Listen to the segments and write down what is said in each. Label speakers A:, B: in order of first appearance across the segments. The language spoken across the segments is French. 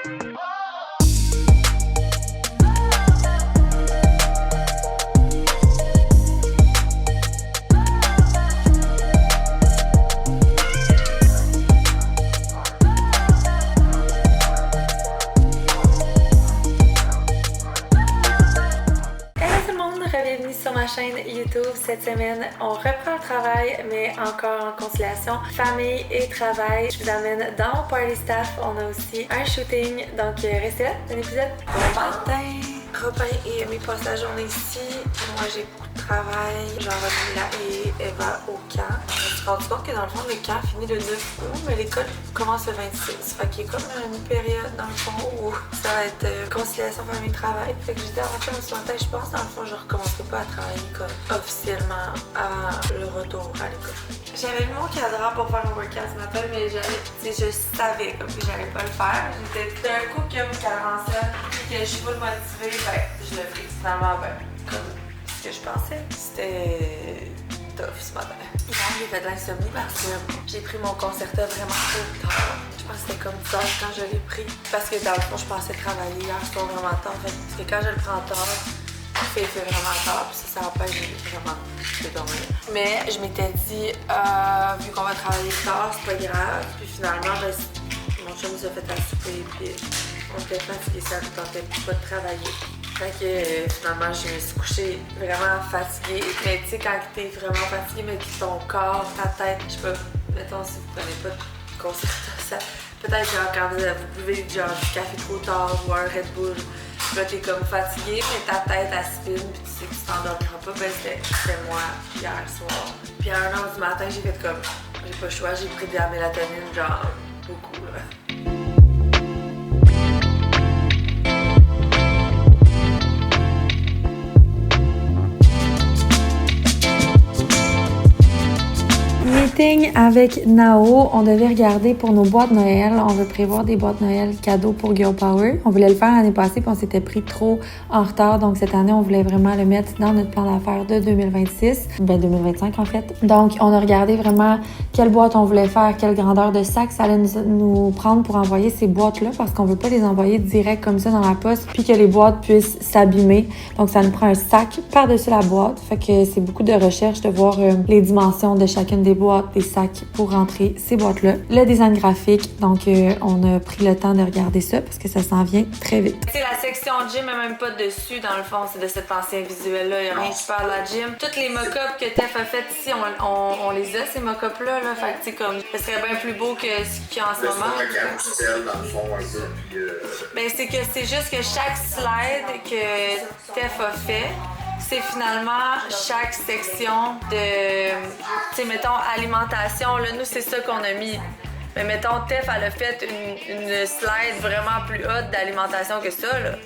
A: Bienvenue sur ma chaîne YouTube. Cette semaine, on reprend le travail, mais encore en conciliation famille et travail. Je vous amène dans mon party staff. On a aussi un shooting, donc restez là, un épisode. Bon matin! Robin et mes passent la journée ici. Moi, j'ai beaucoup de travail. J'envoie Mila et Eva au camp. Je me suis rendu compte que dans le fond, le camp finit le 9 août, mais l'école commence le 26. Fait qu'il y a comme une période dans le fond où ça va être conciliation famille-travail. Fait que j'ai dit à ma femme ce matin, je pense dans le fond, je recommencerai pas à travailler comme officiellement avant le retour à l'école. J'avais mis mon cadran pour faire un workout ce matin, mais je savais comme que j'allais pas le faire. J'étais d'un coup que mon cadran ça, que je suis pas motivée, ben je le ferai finalement comme ce que je pensais. C'était tough ce matin. Hier, j'ai fait de l'insomnie parce que j'ai pris mon concerto vraiment trop tard. Je pense que c'était comme 10 heures quand je l'ai pris. Parce que dans le fond, je pensais travailler hier soir vraiment tard. Parce que quand je le prends tard, il fait vraiment tard, puis ça empêche vraiment de dormir. Mais je m'étais dit, vu qu'on va travailler tard, c'est pas grave. Puis finalement, mon chum nous a fait à souper, puis on était fatigués, ça ne tentait pas de travailler. Fait que finalement, je me suis couchée vraiment fatiguée. Mais tu sais, quand t'es vraiment fatiguée, mais que ton corps, ta tête, je sais pas, mettons, si vous prenez pas de concertation, peut-être genre quand vous buvez genre du café trop tard ou un Red Bull, là t'es comme fatiguée, mais ta tête elle spin, puis tu sais que tu t'endormiras pas. Ben c'était moi hier soir. Puis à 1h du matin, j'ai fait comme, j'ai pas le choix, j'ai pris de la mélatonine, genre beaucoup là. Meeting avec Nao, on devait regarder pour nos boîtes Noël. On veut prévoir des boîtes Noël cadeaux pour Girl Power. On voulait le faire l'année passée, puis on s'était pris trop en retard. Donc cette année, on voulait vraiment le mettre dans notre plan d'affaires de 2026. 2025 en fait. Donc on a regardé vraiment quelle boîte on voulait faire, quelle grandeur de sac ça allait nous prendre pour envoyer ces boîtes-là, parce qu'on veut pas les envoyer direct comme ça dans la poste, puis que les boîtes puissent s'abîmer. Donc ça nous prend un sac par-dessus la boîte. Fait que c'est beaucoup de recherche de voir les dimensions de chacune des boîtes, des sacs pour rentrer ces boîtes-là. Le design graphique, donc on a pris le temps de regarder ça parce que ça s'en vient très vite. C'est la section gym est même pas dessus dans le fond, c'est de cet ancien visuel-là, il y a rien qui parle de la gym. Toutes les mock-ups que Tef a faites ici, on les a ces mock-ups-là, là. Fait que tu sais comme, ce serait bien plus beau que ce qu'il y a en ce moment.
B: C'est un carousel dans le fond un peu, puis
A: ben c'est que c'est juste que chaque slide que Tef a fait, c'est finalement chaque section de, tu sais, mettons, alimentation. Là, nous, c'est ça qu'on a mis. Mais mettons, Tef, elle a fait une slide vraiment plus haute d'alimentation que ça, là.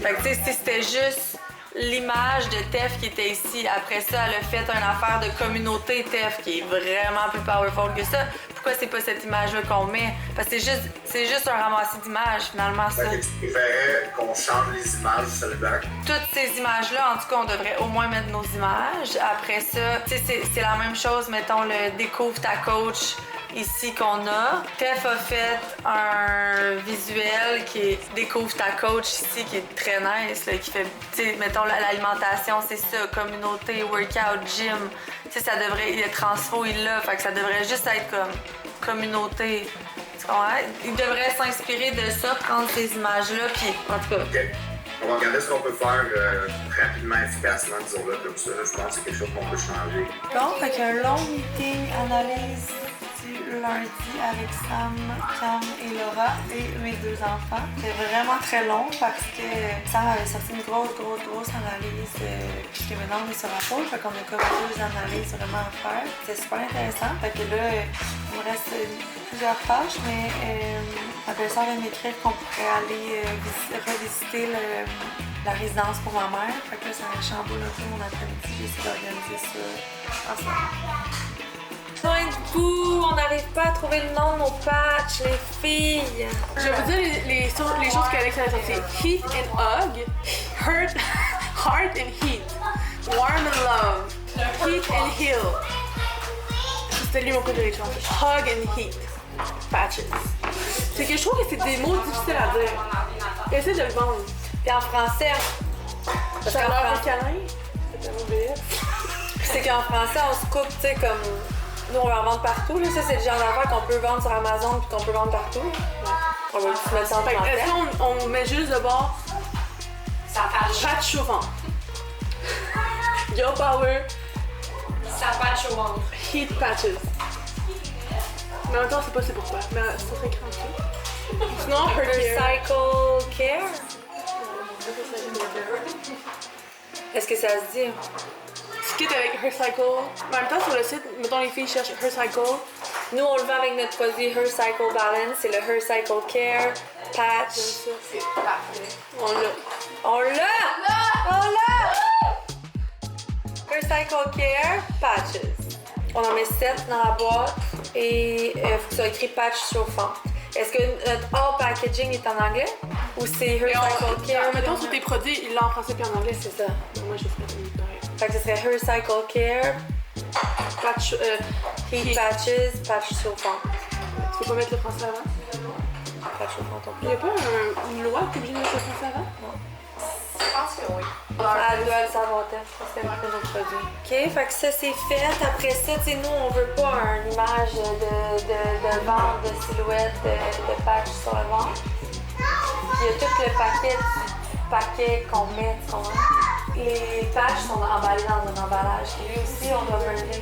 A: Fait que, tu sais, si c'était juste l'image de Tef qui était ici, après ça, elle a fait une affaire de communauté Tef qui est vraiment plus powerful que ça. Pourquoi c'est pas cette image-là qu'on met? Parce que c'est juste un ramassis d'images, finalement, ça.
B: Tu préférais qu'on change les images sur le bac?
A: Toutes ces images-là, en tout cas, on devrait au moins mettre nos images. Après ça, tu sais, c'est la même chose, mettons, le découvre ta coach ici qu'on a. Tef a fait un visuel qui est découvre ta coach ici, qui est très nice, là, qui fait, tu sais, mettons, l'alimentation, c'est ça, communauté, workout, gym. Tu sais, ça devrait, le transfo, il l'a, fait que ça devrait juste être comme communauté. Tu comprends? Il devrait s'inspirer de ça, prendre ces images-là, puis en tout cas.
B: Okay. On va regarder ce qu'on peut faire rapidement, efficacement, disons-le comme ça. Je pense que c'est quelque chose qu'on peut changer.
A: Bon, fait qu'un long meeting, analyse du lundi avec Sam, Cam et Laura et mes deux enfants. C'était vraiment très long parce que Sam avait sorti une grosse analyse puis que maintenant on est sur la pause. Fait qu'on a comme deux analyses vraiment à faire. C'était super intéressant. Fait que là, il me reste plusieurs tâches, mais ma belle-sœur vient m'écrire qu'on pourrait aller revisiter la résidence pour ma mère. Fait que là, ça chamboule un peu mon après-midi. J'essaie d'organiser ça ensemble. Soin de vous, on n'arrive pas à trouver le nom de nos patchs, les filles.
C: Je vais vous dire les choses qu'Alex a sorties. Heat and hug, heart and heat, warm and love, heat and heal. C'était lui mon code d'élection. Hug and heat, patches. C'est que je trouve que c'est des mots difficiles à dire. Essaye de le vendre.
A: Puis en français, parce qu'en
C: Chaleur
A: français,
C: au câlin. C'est un OBS.
A: c'est qu'en français, on se coupe, tu sais, comme. Nous, on va en vendre partout, là. Ça, c'est le genre d'affaires qu'on peut vendre sur Amazon puis qu'on peut vendre partout. On va juste mettre ça en
C: Fait que,
A: français.
C: est-ce qu'on met juste de bord
D: Ça patch.
C: patch chauffant? Girl power,
D: Ça patch au ventre.
C: heat patches. Mais en même temps, c'est pas c'est pourquoi. Mais c'est très craqué. Sinon, her care.
A: Recycle Care? Est-ce que ça se dit?
C: Skit avec Hercycle. En même temps, sur le site, mettons les filles cherchent Hercycle.
A: Nous, on le vend avec notre produit Hercycle Balance. C'est le Hercycle Care Patch.
D: C'est parfait.
C: On l'a.
A: On l'a! On l'a! Hercycle Care Patches. On en met 7 dans la boîte et il faut que ça soit écrit patch chauffant. Est-ce que notre all packaging est en anglais? Ou c'est Hercycle Care?
C: Mettons sur tes produits, il l'a en français puis en anglais.
A: C'est ça.
C: Moi, je ferais pareil.
A: Fait que ce serait Hercycle Care,
C: Patch.
A: Heat Patches, patch chauffant.
C: Tu peux pas mettre le français avant?
A: Patch chauffant, ton
C: Il y a pas une loi qui est obligée de mettre le français avant?
D: Je pense que oui.
A: Elle doit le savoir, parce que c'est un notre produit. OK, fait que ça c'est fait. Après ça, tu sais, nous, on veut pas une image de ventre, de silhouette, de patch sur le ventre. Puis il y a tout le paquet qu'on met, tu comprends? Les patchs sont emballés dans un emballage. Et lui aussi, on doit burner.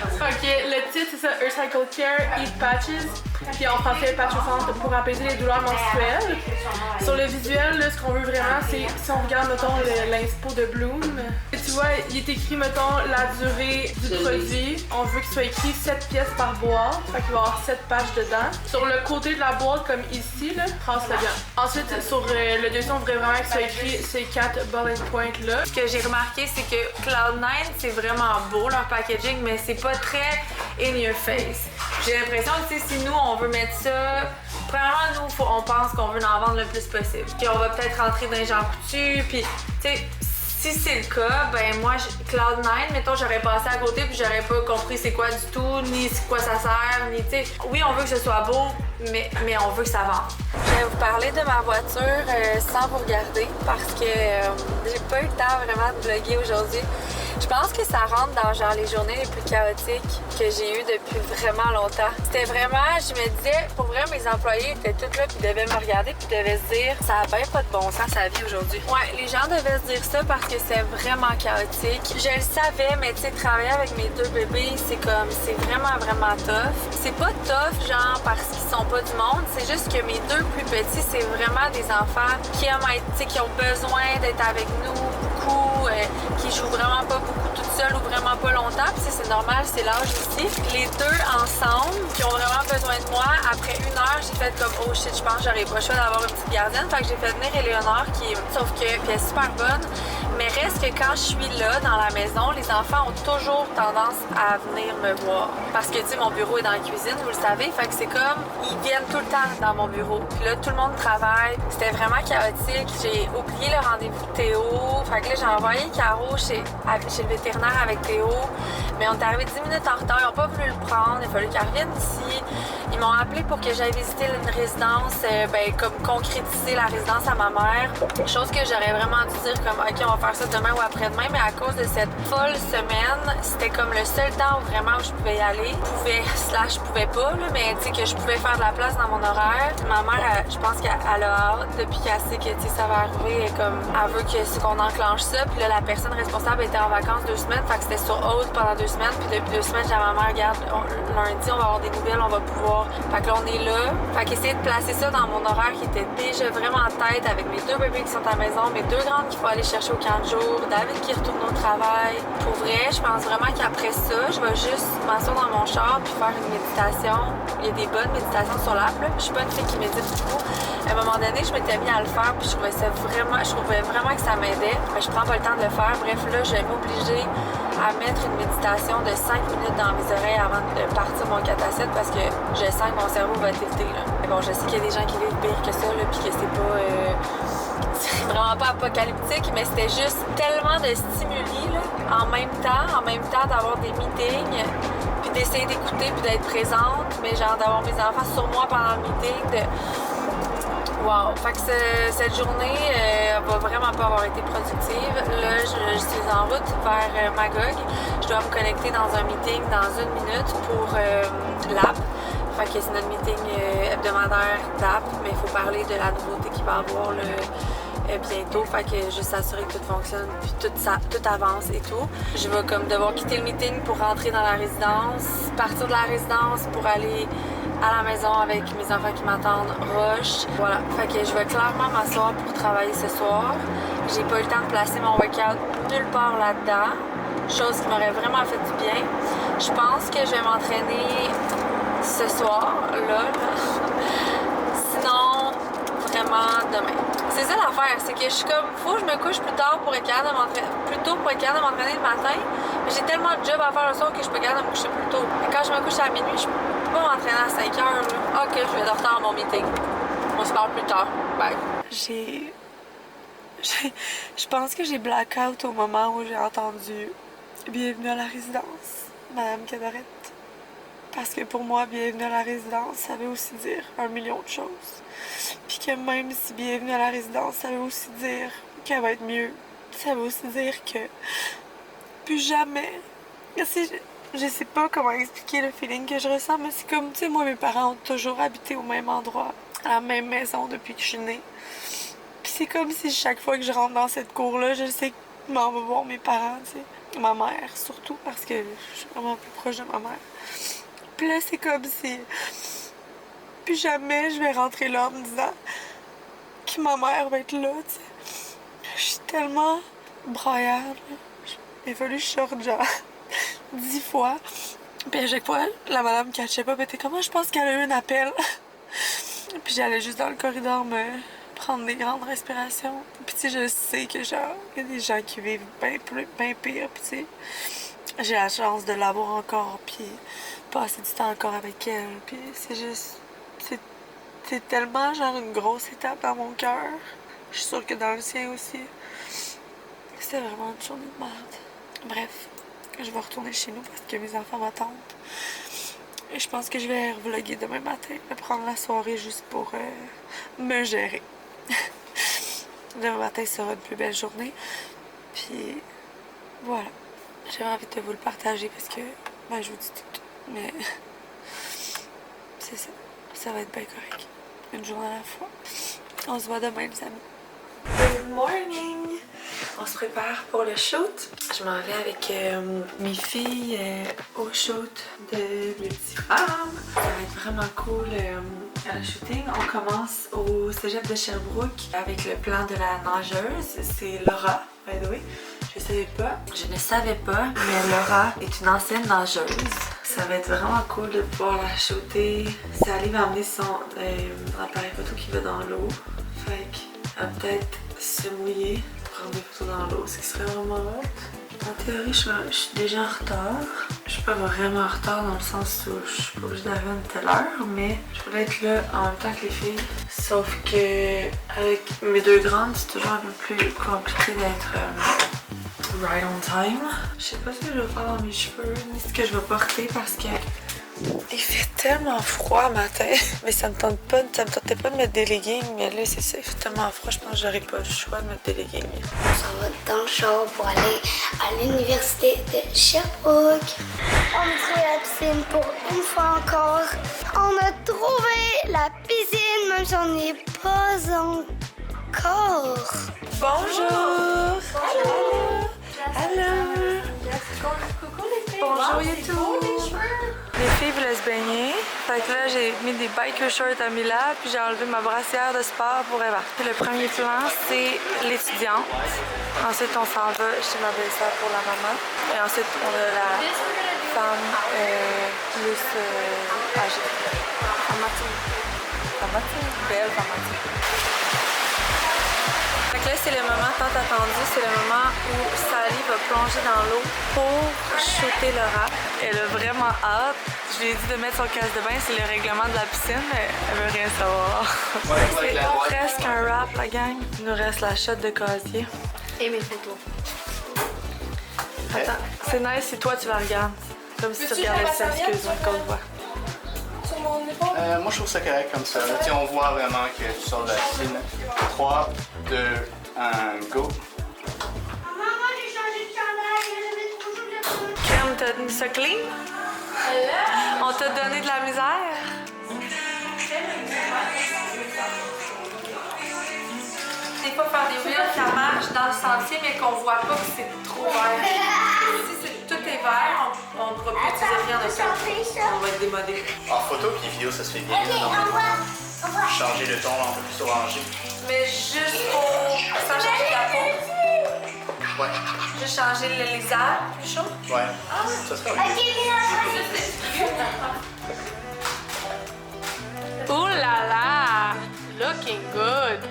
C: Ok, le titre c'est ça, Hercycle Care Heat Patches. Puis en français, patch chauffante pour apaiser les douleurs menstruelles. Sur le visuel, là, ce qu'on veut vraiment, c'est si on regarde, mettons, l'inspo de Bloom. Et tu vois, il est écrit, mettons, la durée du produit. On veut qu'il soit écrit 7 pièces par boîte. Fait qu'il va y avoir 7 pages dedans. Sur le côté de la boîte, comme ici, là, trace le bien. Ensuite, sur le dessus, on voudrait vraiment qu'il soit écrit ces 4 bullet points là.
A: Ce que j'ai remarqué, c'est que Cloud9, c'est vraiment beau leur packaging, mais c'est pas très in your face. J'ai l'impression que si nous, on veut mettre ça, premièrement, nous, on pense qu'on veut en vendre le plus possible. Puis on va peut-être rentrer dans les gens coutus, puis tu sais, si c'est le cas, ben moi, Cloud9, mettons, j'aurais passé à côté puis j'aurais pas compris c'est quoi du tout, ni c'est quoi ça sert, ni tu sais. Oui, on veut que ce soit beau, mais on veut que ça vende. Je vais vous parler de ma voiture sans vous regarder parce que j'ai pas eu le temps vraiment de vlogger aujourd'hui. Je pense que ça rentre dans genre les journées les plus chaotiques que j'ai eues depuis vraiment longtemps. C'était vraiment, je me disais, pour vrai, mes employés étaient tous là puis devaient me regarder puis devaient se dire ça a bien pas de bon sens sa vie aujourd'hui. Ouais, les gens devaient se dire ça parce que c'est vraiment chaotique. Je le savais, mais tu sais, travailler avec mes 2 bébés, c'est vraiment tough. C'est pas tough, genre, parce qu'ils sont pas du monde, c'est juste que mes 2 plus petits, c'est vraiment des enfants qui aiment être, tu sais, qui ont besoin d'être avec nous beaucoup, qui jouent vraiment pas beaucoup toutes seules ou vraiment pas longtemps, puis c'est normal, c'est l'âge aussi. Les 2 ensemble, qui ont vraiment besoin de moi, après 1 heure, j'ai fait comme oh shit, je pense que j'aurais pas le choix d'avoir une petite gardienne, fait que j'ai fait venir Éléonore sauf que puis elle est super bonne, mais reste que quand je suis là dans la maison, les enfants ont toujours tendance à venir me voir. Parce que tu sais, mon bureau est dans la cuisine, vous le savez, fait que c'est comme ils viennent tout le temps dans mon bureau. Puis là, tout le monde travaille. C'était vraiment chaotique. J'ai oublié le rendez-vous de Théo. Fait que là, j'ai envoyé Caro chez le vétérinaire avec Théo. Mais on est arrivé 10 minutes en retard. Ils n'ont pas voulu le prendre. Il a fallu qu'elle revienne ici. Ils m'ont appelé pour que j'aille visiter une résidence, comme concrétiser la résidence à ma mère. Chose que j'aurais vraiment dû dire comme OK, on va faire ça demain ou après-demain. Mais à cause de cette folle semaine, c'était comme le seul temps où vraiment où je pouvais y aller. Je pouvais pas, là, mais tu sais que je pouvais faire de la place dans mon horaire. Ma mère, je pense qu'elle a hâte depuis qu'elle sait que ça va arriver. Elle veut qu'on enclenche ça. Puis là, la personne responsable était en vacances 2 semaines. Fait que c'était sur hold pendant 2 semaines. Puis depuis 2 semaines, j'ai à ma mère, regarde, lundi, on va avoir des nouvelles, on va pouvoir. Fait que là, on est là. Fait qu'essayer de placer ça dans mon horaire qui était déjà vraiment en tête avec mes 2 bébés qui sont à la maison, mes 2 grandes qu'il faut aller chercher au camp de jour, David qui retourne au travail. Pour vrai, je pense vraiment qu'après ça, je vais juste m'asseoir dans mon char puis faire une méditation. Il y a des bonnes méditations sur l'app. Je suis pas une fille qui médite beaucoup. À un moment donné, je m'étais mis à le faire puis je trouvais vraiment que ça m'aidait. Mais je prends pas le temps de le faire. Bref, là, je vais m'obliger à mettre une méditation de 5 minutes dans mes oreilles avant de partir mon 4 à 7 parce que je sens que mon cerveau va tilter. Mais bon, je sais qu'il y a des gens qui vivent pire que ça là, puis que c'est pas... c'est vraiment pas apocalyptique, mais c'était juste tellement de stimuli là, en même temps d'avoir des meetings, puis d'essayer d'écouter puis d'être présente, mais genre d'avoir mes enfants sur moi pendant le meeting. Wow! Fait que cette journée va vraiment pas avoir été productive. Là, je suis en route vers Magog. Je dois me connecter dans un meeting dans 1 minute pour l'app. Fait que c'est notre meeting hebdomadaire d'app, mais il faut parler de la nouveauté qu'il va y avoir bientôt. Fait que juste s'assurer que tout fonctionne, puis tout avance et tout. Je vais comme devoir quitter le meeting pour rentrer dans la résidence, partir de la résidence pour aller à la maison avec mes enfants qui m'attendent, Roche. Voilà. Fait que je vais clairement m'asseoir pour travailler ce soir. J'ai pas eu le temps de placer mon workout nulle part là-dedans, chose qui m'aurait vraiment fait du bien. Je pense que je vais m'entraîner ce soir, là. Sinon, vraiment demain. C'est ça l'affaire, c'est que je suis comme, faut que je me couche plus tard pour être capable de m'entraîner, plus tôt pour être capable de m'entraîner le matin. Mais j'ai tellement de job à faire le soir que je suis pas capable de me coucher plus tôt. Et quand je me couche à minuit, je peux pas m'entraîner à 5 heures. Là. Ok, je vais de retard à mon meeting. On se parle plus tard. Bye. Je pense que j'ai blackout au moment où j'ai entendu Bienvenue à la résidence, Madame Cadorette. Parce que pour moi, Bienvenue à la résidence, ça veut aussi dire 1 million de choses. Puis que même si Bienvenue à la résidence, ça veut aussi dire qu'elle va être mieux. Ça veut aussi dire que plus jamais. Je sais pas comment expliquer le feeling que je ressens, mais c'est comme, tu sais, moi, mes parents ont toujours habité au même endroit, à la même maison depuis que je suis née. Puis c'est comme si chaque fois que je rentre dans cette cour-là, je sais que je m'en vais voir mes parents, tu sais. Ma mère, surtout, parce que je suis vraiment plus proche de ma mère. Puis là, c'est comme si plus jamais je vais rentrer là en me disant que ma mère va être là, tu sais. Je suis tellement braillarde. Il a fallu que je sorte genre 10 fois. Puis à chaque fois, la madame me catchait pas. Elle était comme, je pense qu'elle a eu un appel. Puis j'allais juste dans le corridor me prendre des grandes respirations. Puis tu sais, je sais que genre, il y a des gens qui vivent bien pire. Puis tu sais, j'ai la chance de l'avoir encore. Puis passer du temps encore avec elle. Puis c'est juste... C'est tellement genre une grosse étape dans mon cœur. Je suis sûre que dans le sien aussi. C'est vraiment une journée de merde. Bref, je vais retourner chez nous parce que mes enfants m'attendent. Et je pense que je vais vlogger demain matin. Me prendre la soirée juste pour me gérer. Demain matin sera une plus belle journée. Puis voilà. J'avais envie de vous le partager parce que je vous dis tout. Mais c'est ça. Ça va être bien correct. Une journée à la fois. On se voit demain, les amis. Good morning! On se prépare pour le shoot. Je m'en vais avec mes filles au shoot de Beauty Farm. Ça va être vraiment cool à le shooting. On commence au cégep de Sherbrooke avec le plan de la nageuse. C'est Laura, by the way. Je ne savais pas, mais Laura est une ancienne nageuse. Ça va être vraiment cool de pouvoir la shooter. Sally va amener son appareil photo qui va dans l'eau. Fait qu'elle va peut-être se mouiller, prendre des photos dans l'eau, ce qui serait vraiment hot. En théorie, je suis déjà en retard. Je suis pas vraiment en retard dans le sens où je suis pas obligée d'arriver à une telle heure, mais je voulais être là en même temps que les filles. Sauf que avec mes 2 grandes, c'est toujours un peu plus compliqué d'être right on time. Je sais pas ce que je vais faire dans mes cheveux, ni ce que je vais porter parce que il fait tellement froid matin. Mais ça me tentait pas de mettre des leggings, mais là c'est ça, il fait tellement froid, je pense que j'aurais pas le choix de mettre des leggings.
E: On s'en va dans le char pour aller à l'université de Sherbrooke. On a trouvé la piscine pour une fois encore. On a trouvé la piscine, même si on n'y est pas encore.
A: Bonjour! Allô!
D: Coucou les filles!
A: Bonjour YouTube! Les filles voulaient se baigner. Fait que là, j'ai mis des biker shorts à Mila, puis j'ai enlevé ma brassière de sport pour Eva. Le premier plan, c'est l'étudiante. Ensuite, on s'en va chez ma belle-sœur pour la maman. Et ensuite, on a la femme plus âgée. Belle femme. Fait que là, c'est le moment tant attendu, c'est le moment où Sally va plonger dans l'eau pour shooter Laura. Elle a vraiment hâte. Je lui ai dit de mettre son casque de bain, c'est le règlement de la piscine, mais elle veut rien savoir. C'est presque un wrap, la gang. Il nous reste la shot de casier.
D: Et mes photos.
A: Attends, c'est nice si toi tu la regardes. Comme si tu
C: Peux-tu
A: regardais
C: faire
A: ça,
C: la serviette
A: excuse-moi, qu'on le voit.
C: Sur mon épaule?
F: Moi, je trouve ça correct comme ça. Là, on voit vraiment que tu sors de la piscine. 3, 2, 1, go.
E: Maman, moi j'ai changé de chandail, j'avais trop chaud de
A: Crème, t'as tenu ça clean? On t'a donné de la misère? Des fois, faire des wheels, ça marche dans le sentier, mais qu'on voit pas que c'est trop vert. Si tout est vert, on ne pourra plus utiliser rien de ça. On va être démodé.
F: En photo puis vidéo, ça se fait bien. Donc, changer le ton un peu plus orangé.
A: Mais juste pour... sans changer la peau.
F: Ouais.
A: Juste changer le lisage plus chaud.
F: Ouais. Ça serait bien.
C: Ouh là là! Looking good!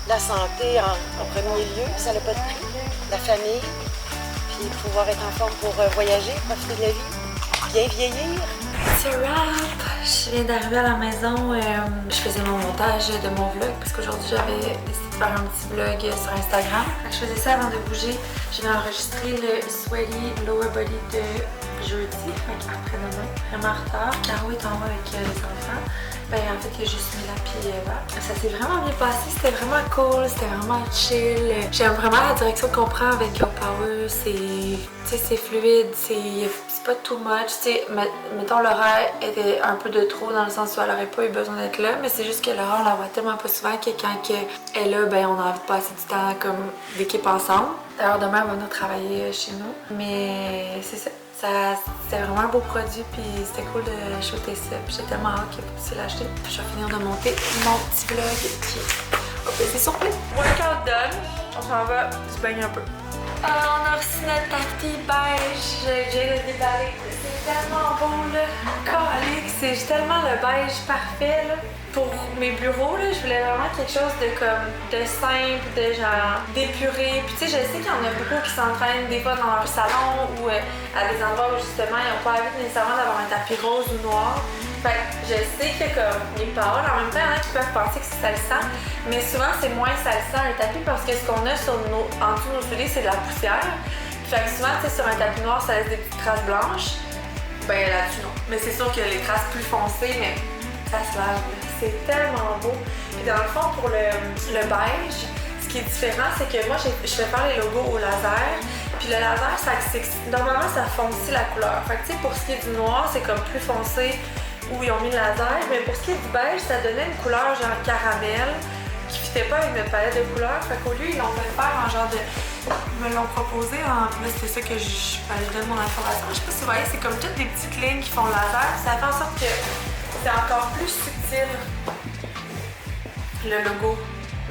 G: La santé en premier lieu, ça n'a pas de prix. La famille, puis pouvoir être en forme pour voyager, profiter de la vie, bien vieillir.
A: C'est wrap! Je viens d'arriver à la maison. Je faisais mon montage de mon vlog parce qu'aujourd'hui j'avais décidé de faire un petit vlog sur Instagram. Je faisais ça avant de bouger. Je vais enregistrer le Sweaty Lower Body de jeudi, après-demain. Vraiment en retard. Caro est en haut avec les enfants. Ben, en fait, il y a juste Mila puis Eva. Ça s'est vraiment bien passé, c'était vraiment cool, c'était vraiment chill. J'aime vraiment la direction qu'on prend avec Girl Power, c'est fluide, c'est pas too much. Mettons, l'horaire était un peu de trop dans le sens où elle aurait pas eu besoin d'être là, mais c'est juste que l'horaire, on la voit tellement pas souvent que quand elle est là, ben, on a envie de passer du temps comme d'équipe ensemble. D'ailleurs, demain, elle va venir travailler chez nous, mais c'est ça. C'était vraiment un beau produit, puis c'était cool de shooter ça. Puis j'ai tellement hâte qu'il puisse l'acheter. Je vais finir de monter mon petit vlog, puis hop, c'est sur play. Workout done. On s'en va se baigner un peu. On a reçu notre tapis beige. J'ai le déballé. C'est tellement beau, là. Calique, c'est tellement le beige parfait, là. Pour mes bureaux, là, je voulais vraiment quelque chose de simple, de genre d'épuré. Puis tu sais, je sais qu'il y en a beaucoup qui s'entraînent des fois dans leur salon ou à des endroits où justement ils n'ont pas envie nécessairement d'avoir un tapis rose ou noir. Fait que je sais que comme les paroles, en même temps, il y en a qui peuvent penser que c'est salissant, mais souvent c'est moins salissant un tapis parce que ce qu'on a en dessous de nos souliers, c'est de la poussière. Fait que souvent, tu sais, sur un tapis noir, ça laisse des petites traces blanches. Ben là-dessus, non. Mais c'est sûr que les traces plus foncées, mais ça se lave. C'est tellement beau. Puis dans le fond, pour le beige, ce qui est différent, c'est que moi, je fais faire les logos au laser. Puis le laser, normalement, ça foncit la couleur. Fait que tu sais, pour ce qui est du noir, c'est comme plus foncé où ils ont mis le laser. Mais pour ce qui est du beige, ça donnait une couleur genre caramel qui fitait pas avec notre palette de couleurs. Fait qu'au lieu, ils l'ont fait faire en genre de... Ils me l'ont proposé en plus, c'est ça que je donne mon information. Je sais pas si vous voyez, c'est comme toutes des petites lignes qui font le laser. Ça fait en sorte que c'est encore plus subtil, le logo.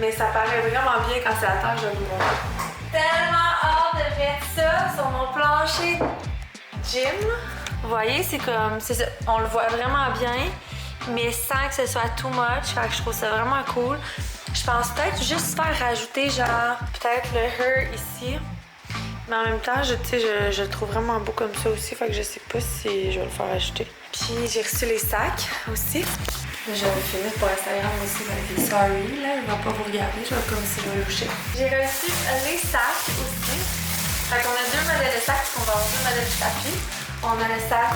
A: Mais ça paraît vraiment bien quand c'est à terre, je vais vous montrer. Tellement hâte de mettre ça sur mon plancher gym. Vous voyez, c'est comme, c'est ça, on le voit vraiment bien, mais sans que ce soit too much. Fait que je trouve ça vraiment cool. Je pense peut-être juste faire rajouter genre peut-être le hair ici. Mais en même temps, je le trouve vraiment beau comme ça aussi, fait que je sais pas si je vais le faire ajouter. Puis j'ai reçu les sacs aussi. Je vais finir pour Instagram aussi avec les stories, là, il va pas vous regarder, je vais comme si je vais loucher. J'ai reçu les sacs aussi. Fait qu'on a deux modèles de sacs, parce qu'on va avoir deux modèles de tapis. On a le sac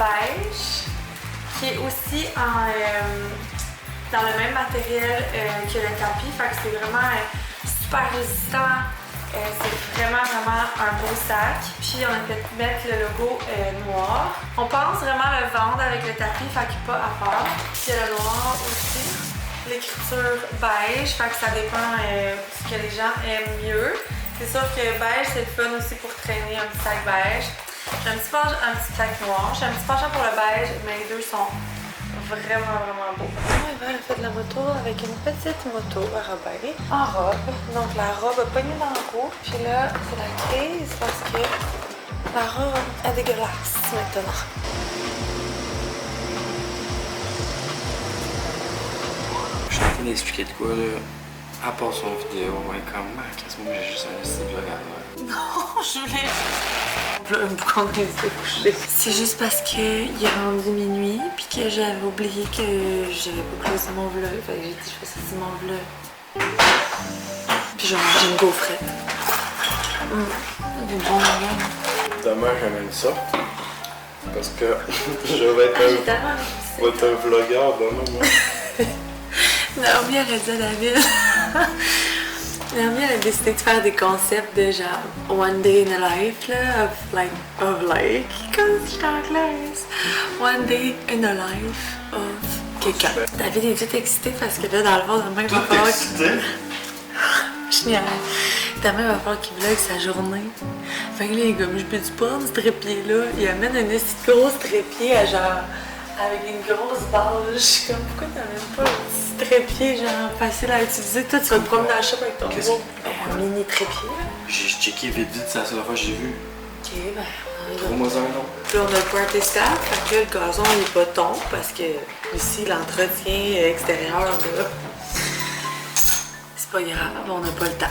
A: beige, qui est aussi dans le même matériel que le tapis, fait que c'est vraiment super résistant. C'est vraiment un beau sac. Puis on a fait mettre le logo noir. On pense vraiment le vendre avec le tapis, fait qu'il n'y a pas à faire. Puis il y a le noir aussi. L'écriture beige, fait que ça dépend ce que les gens aiment mieux. C'est sûr que beige, c'est le fun aussi pour traîner un petit sac beige. J'ai un petit sac noir. J'ai un petit penchant pour le beige, mais les deux sont vraiment beau. Moi, Eva, elle a fait de la moto avec une petite moto à Robert en robe. Donc la robe a pogné dans le cou. Puis là, c'est la crise parce que la robe est dégueulasse maintenant.
F: Je suis en train d'expliquer de quoi là.
H: À part son vidéo, ouais, comme moi j'ai juste un style vlog.
A: Non, je voulais. Pourquoi on est couché? C'est juste parce qu'il est rendu minuit puis que j'avais oublié que j'avais pas closé mon vlog. Fait que j'ai dit je fais ça mon vlog. Puis j'ai mangé une gaufrette. Des bons moments.
H: Demain j'amène ça. Parce que je vais être un vlogueur demain, moi.
A: Naomi aurait dit à David. Naomi elle a décidé de faire des concepts de genre One Day in a Life, là, of like, comme si j'étais anglaise. One Day in a Life of quelqu'un. David est tout excité parce que là, dans le fond, demain, il va falloir je niaise. Demain, il va falloir qu'il vlog sa journée. Fait que là, les gars, je peux du prendre ce trépied-là. Il amène un petit gros trépied à genre. Avec une grosse bâche. Je suis comme, pourquoi t'amènes pas un petit trépied, genre, facile à utiliser? Toi, tu vas te promener dans la shop avec ton gros mini trépied, là.
H: J'ai checké vite, c'est la seule fois que j'ai vu.
A: Ok, ben, on a.
H: Trouve-moi un nom.
A: Puis on a le party staff, fait que là, le gazon, il est pas ton, parce que ici, l'entretien extérieur, là, c'est pas grave, on n'a pas le temps.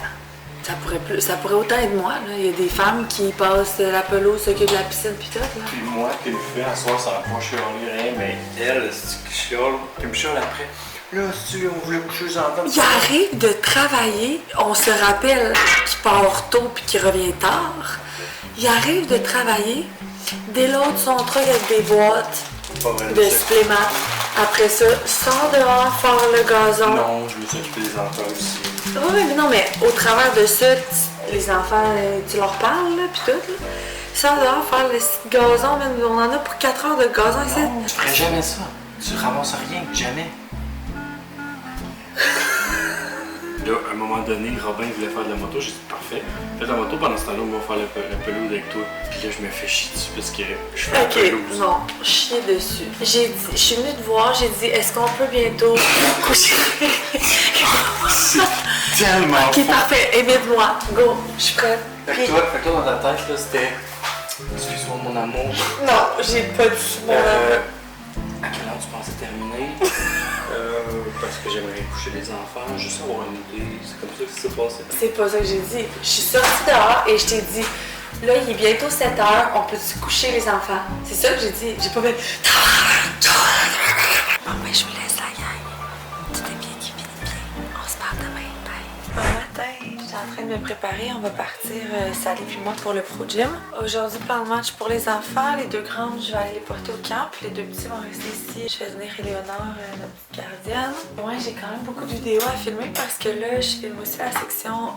A: Ça pourrait autant être moi, là. Il y a des femmes qui passent la pelouse, s'occupent de la piscine pis tout, là.
H: Puis moi, qui le fais à soir, ça va pas chialer rien, mais elle, c'est qui chiale, qui me chiale après. Là, si on voulait coucher les enfants.
A: Il arrive de travailler, on se rappelle qu'il part tôt puis qu'il revient tard. Il arrive de travailler, déload son truc avec des boîtes de suppléments. Après ça, sort dehors faire le gazon.
H: Non, je me suis occupé des enfants aussi.
A: Oui, mais non, mais au travers de ça, les enfants, tu leur parles, là, pis tout, là. Sort dehors faire le gazon, même, on en a pour 4 heures de gazon ici.
H: Non, je ferais jamais ça. Tu ramasses rien, jamais. Là, à un moment donné, Robin voulait faire de la moto, j'ai dit parfait. Fais de la moto, pendant ce temps-là, on va faire la pelouse avec toi. Puis là, je me fais chier dessus parce que je fais la pelouse.
A: Non, chier dessus. Je suis venue te voir, j'ai dit, est-ce qu'on peut bientôt coucher?
H: Tellement
A: Ok,
H: fort.
A: parfait, évite-moi, go, je suis prête.
H: Fait que toi, dans ta tête, là, c'était... Excuse-moi, mon amour.
A: Non, j'ai pas dit mon amour.
H: À quelle heure tu pensais terminer? Parce que j'aimerais coucher les enfants, juste avoir une idée. C'est comme ça que ça s'est passé.
A: C'est pas ça que j'ai dit. Je suis sortie dehors et je t'ai dit, là, il est bientôt 7h, on peut-tu coucher les enfants? C'est ça que j'ai dit. J'ai pas fait. Bon, ben, je vous laisse la gang. Tout est bien qui finit bien. On se parle demain. Bye. Bon matin, j'étais en train de me préparer. On va partir, Sally puis moi, pour le Pro Gym. Aujourd'hui, plan de match pour les enfants. Les 2 grandes, je vais aller les porter au camp. Puis les 2 petits vont rester ici. Je fais venir Éléonore, notre petite gardienne. Ouais, j'ai quand même beaucoup de vidéos à filmer parce que là, je filme aussi la section,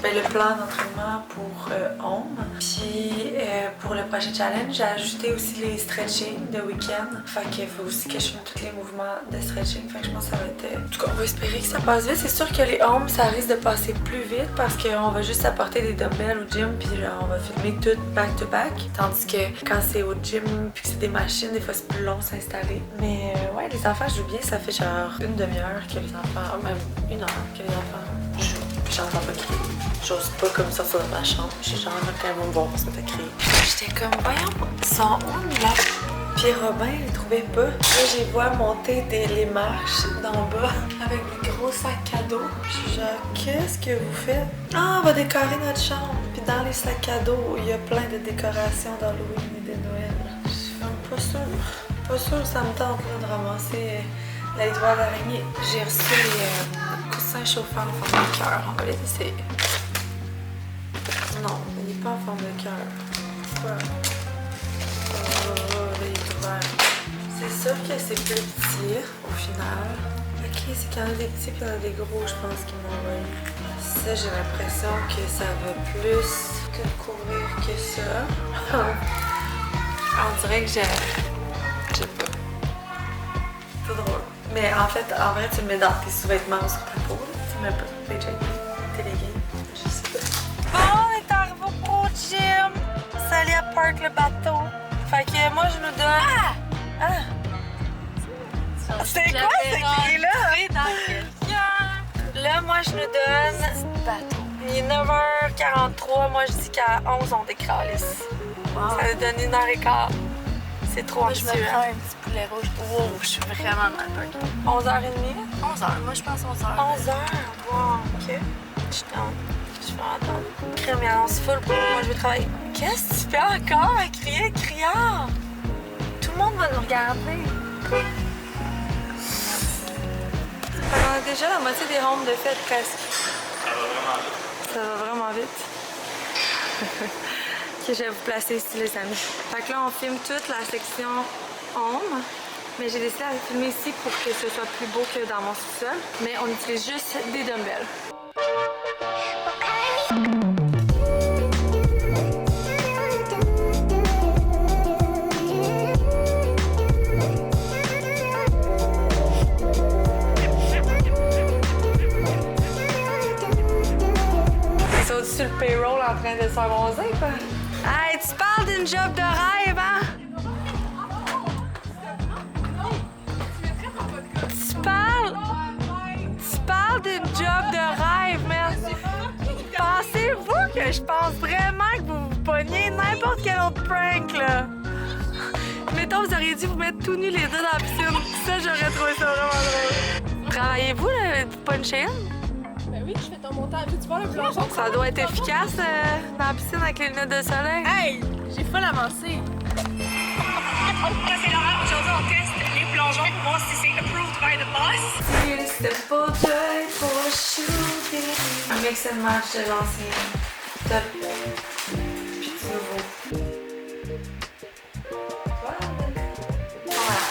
A: le plan d'entraînement pour Home. Puis pour le prochain challenge, j'ai ajouté aussi les stretching de week-end. Fait qu'il faut aussi que je filme tous les mouvements de stretching. Fait que je pense que ça va être... En tout cas, on va espérer que ça passe vite. C'est sûr que les Home, ça risque de passer plus vite parce qu'on va juste apporter des dumbbells au gym puis on va filmer tout back-to-back. Tandis que quand c'est au gym puis que c'est des machines, des fois c'est plus long à s'installer. Mais ouais, les enfants jouent bien. Ça fait genre une demi-heure que les enfants... Même 1 heure que les enfants jouent. Puis j'entends pas crier. J'ose pas comme sortir de ma chambre. Je suis genre quand même bon pour se mettre à crier. J'étais comme, voyons, ils sont où là? Puis Robin, il trouvait pas. Là, j'ai vois monter les marches d'en bas avec des gros sacs à dos. Je suis genre, qu'est-ce que vous faites? Ah, on va décorer notre chambre. Puis dans les sacs à dos, il y a plein de décorations d'Halloween et de Noël. Je suis pas sûre. Pas sûre, ça me tente là, de ramasser la toile d'araignée. J'ai reçu les coussins chauffants en forme de cœur. On va les essayer. Non, il n'est pas en forme de cœur. Pourquoi? C'est sûr que c'est plus petit au final. Ok, c'est qu'il y en a des petits et il y en a des gros, je pense, qui m'ont envoyé. Ça, j'ai l'impression que ça va plus te couvrir que ça. On dirait que j'aime pas. C'est drôle. Mais en fait, en vrai, tu le mets dans tes sous-vêtements sur ta peau. Tu mets pas tes jeans, tes leggings. Je sais pas. Bon, on est arrivé au Pro Gym. Sally apporte le bateau. Fait que moi, je me donne... C'est quoi ce cri-là? Là, moi, je nous donne... Il est 9h43. Moi, je dis qu'à 11, on décalisse. Wow. Ça nous donne 1h15. C'est trop
C: Moi, je me
A: anxieux.
C: prends un petit poulet rouge. Wow, je suis vraiment mal parquée.
A: 11h30?
C: 11h, moi je pense 11h.
A: 11h? Wow, ok. Je suis down. Je suis vraiment down. Crème, il annonce full pour moi, je vais travailler. Qu'est-ce que tu fais encore à crier, criard? Tout le monde va nous regarder. On a déjà la moitié des rondes de fête presque. Ça va vraiment vite. Ok, je vais vous placer ici les amis. Fait que là on filme toute la section ombre. Mais j'ai décidé de filmer ici pour que ce soit plus beau que dans mon sous-sol. Mais on utilise juste des dumbbells. Ils sont sur le payroll en train de se faire bronzer, quoi. Hey, tu parles d'une job de rêve, hein? Tu parles d'une job de rêve, man. Pensez-vous que je pense vraiment que vous vous pognez n'importe quel autre prank, là? Mettons, vous auriez dû vous mettre tout nus les deux dans la piscine. Ça, j'aurais trouvé ça vraiment drôle. Travaillez-vous, là, vous punchez une?
C: Ben oui, je fais ton montage. Tu vois le plongeon?
A: Ça doit être efficace dans la piscine avec les lunettes de soleil.
C: Hey! J'ai full avancé.
I: C'est Laura, aujourd'hui on teste les plongeons pour voir si c'est approved by the boss.
A: Simple joy for shooting. Un mix and match de l'ancien top puis du nouveau. Voilà.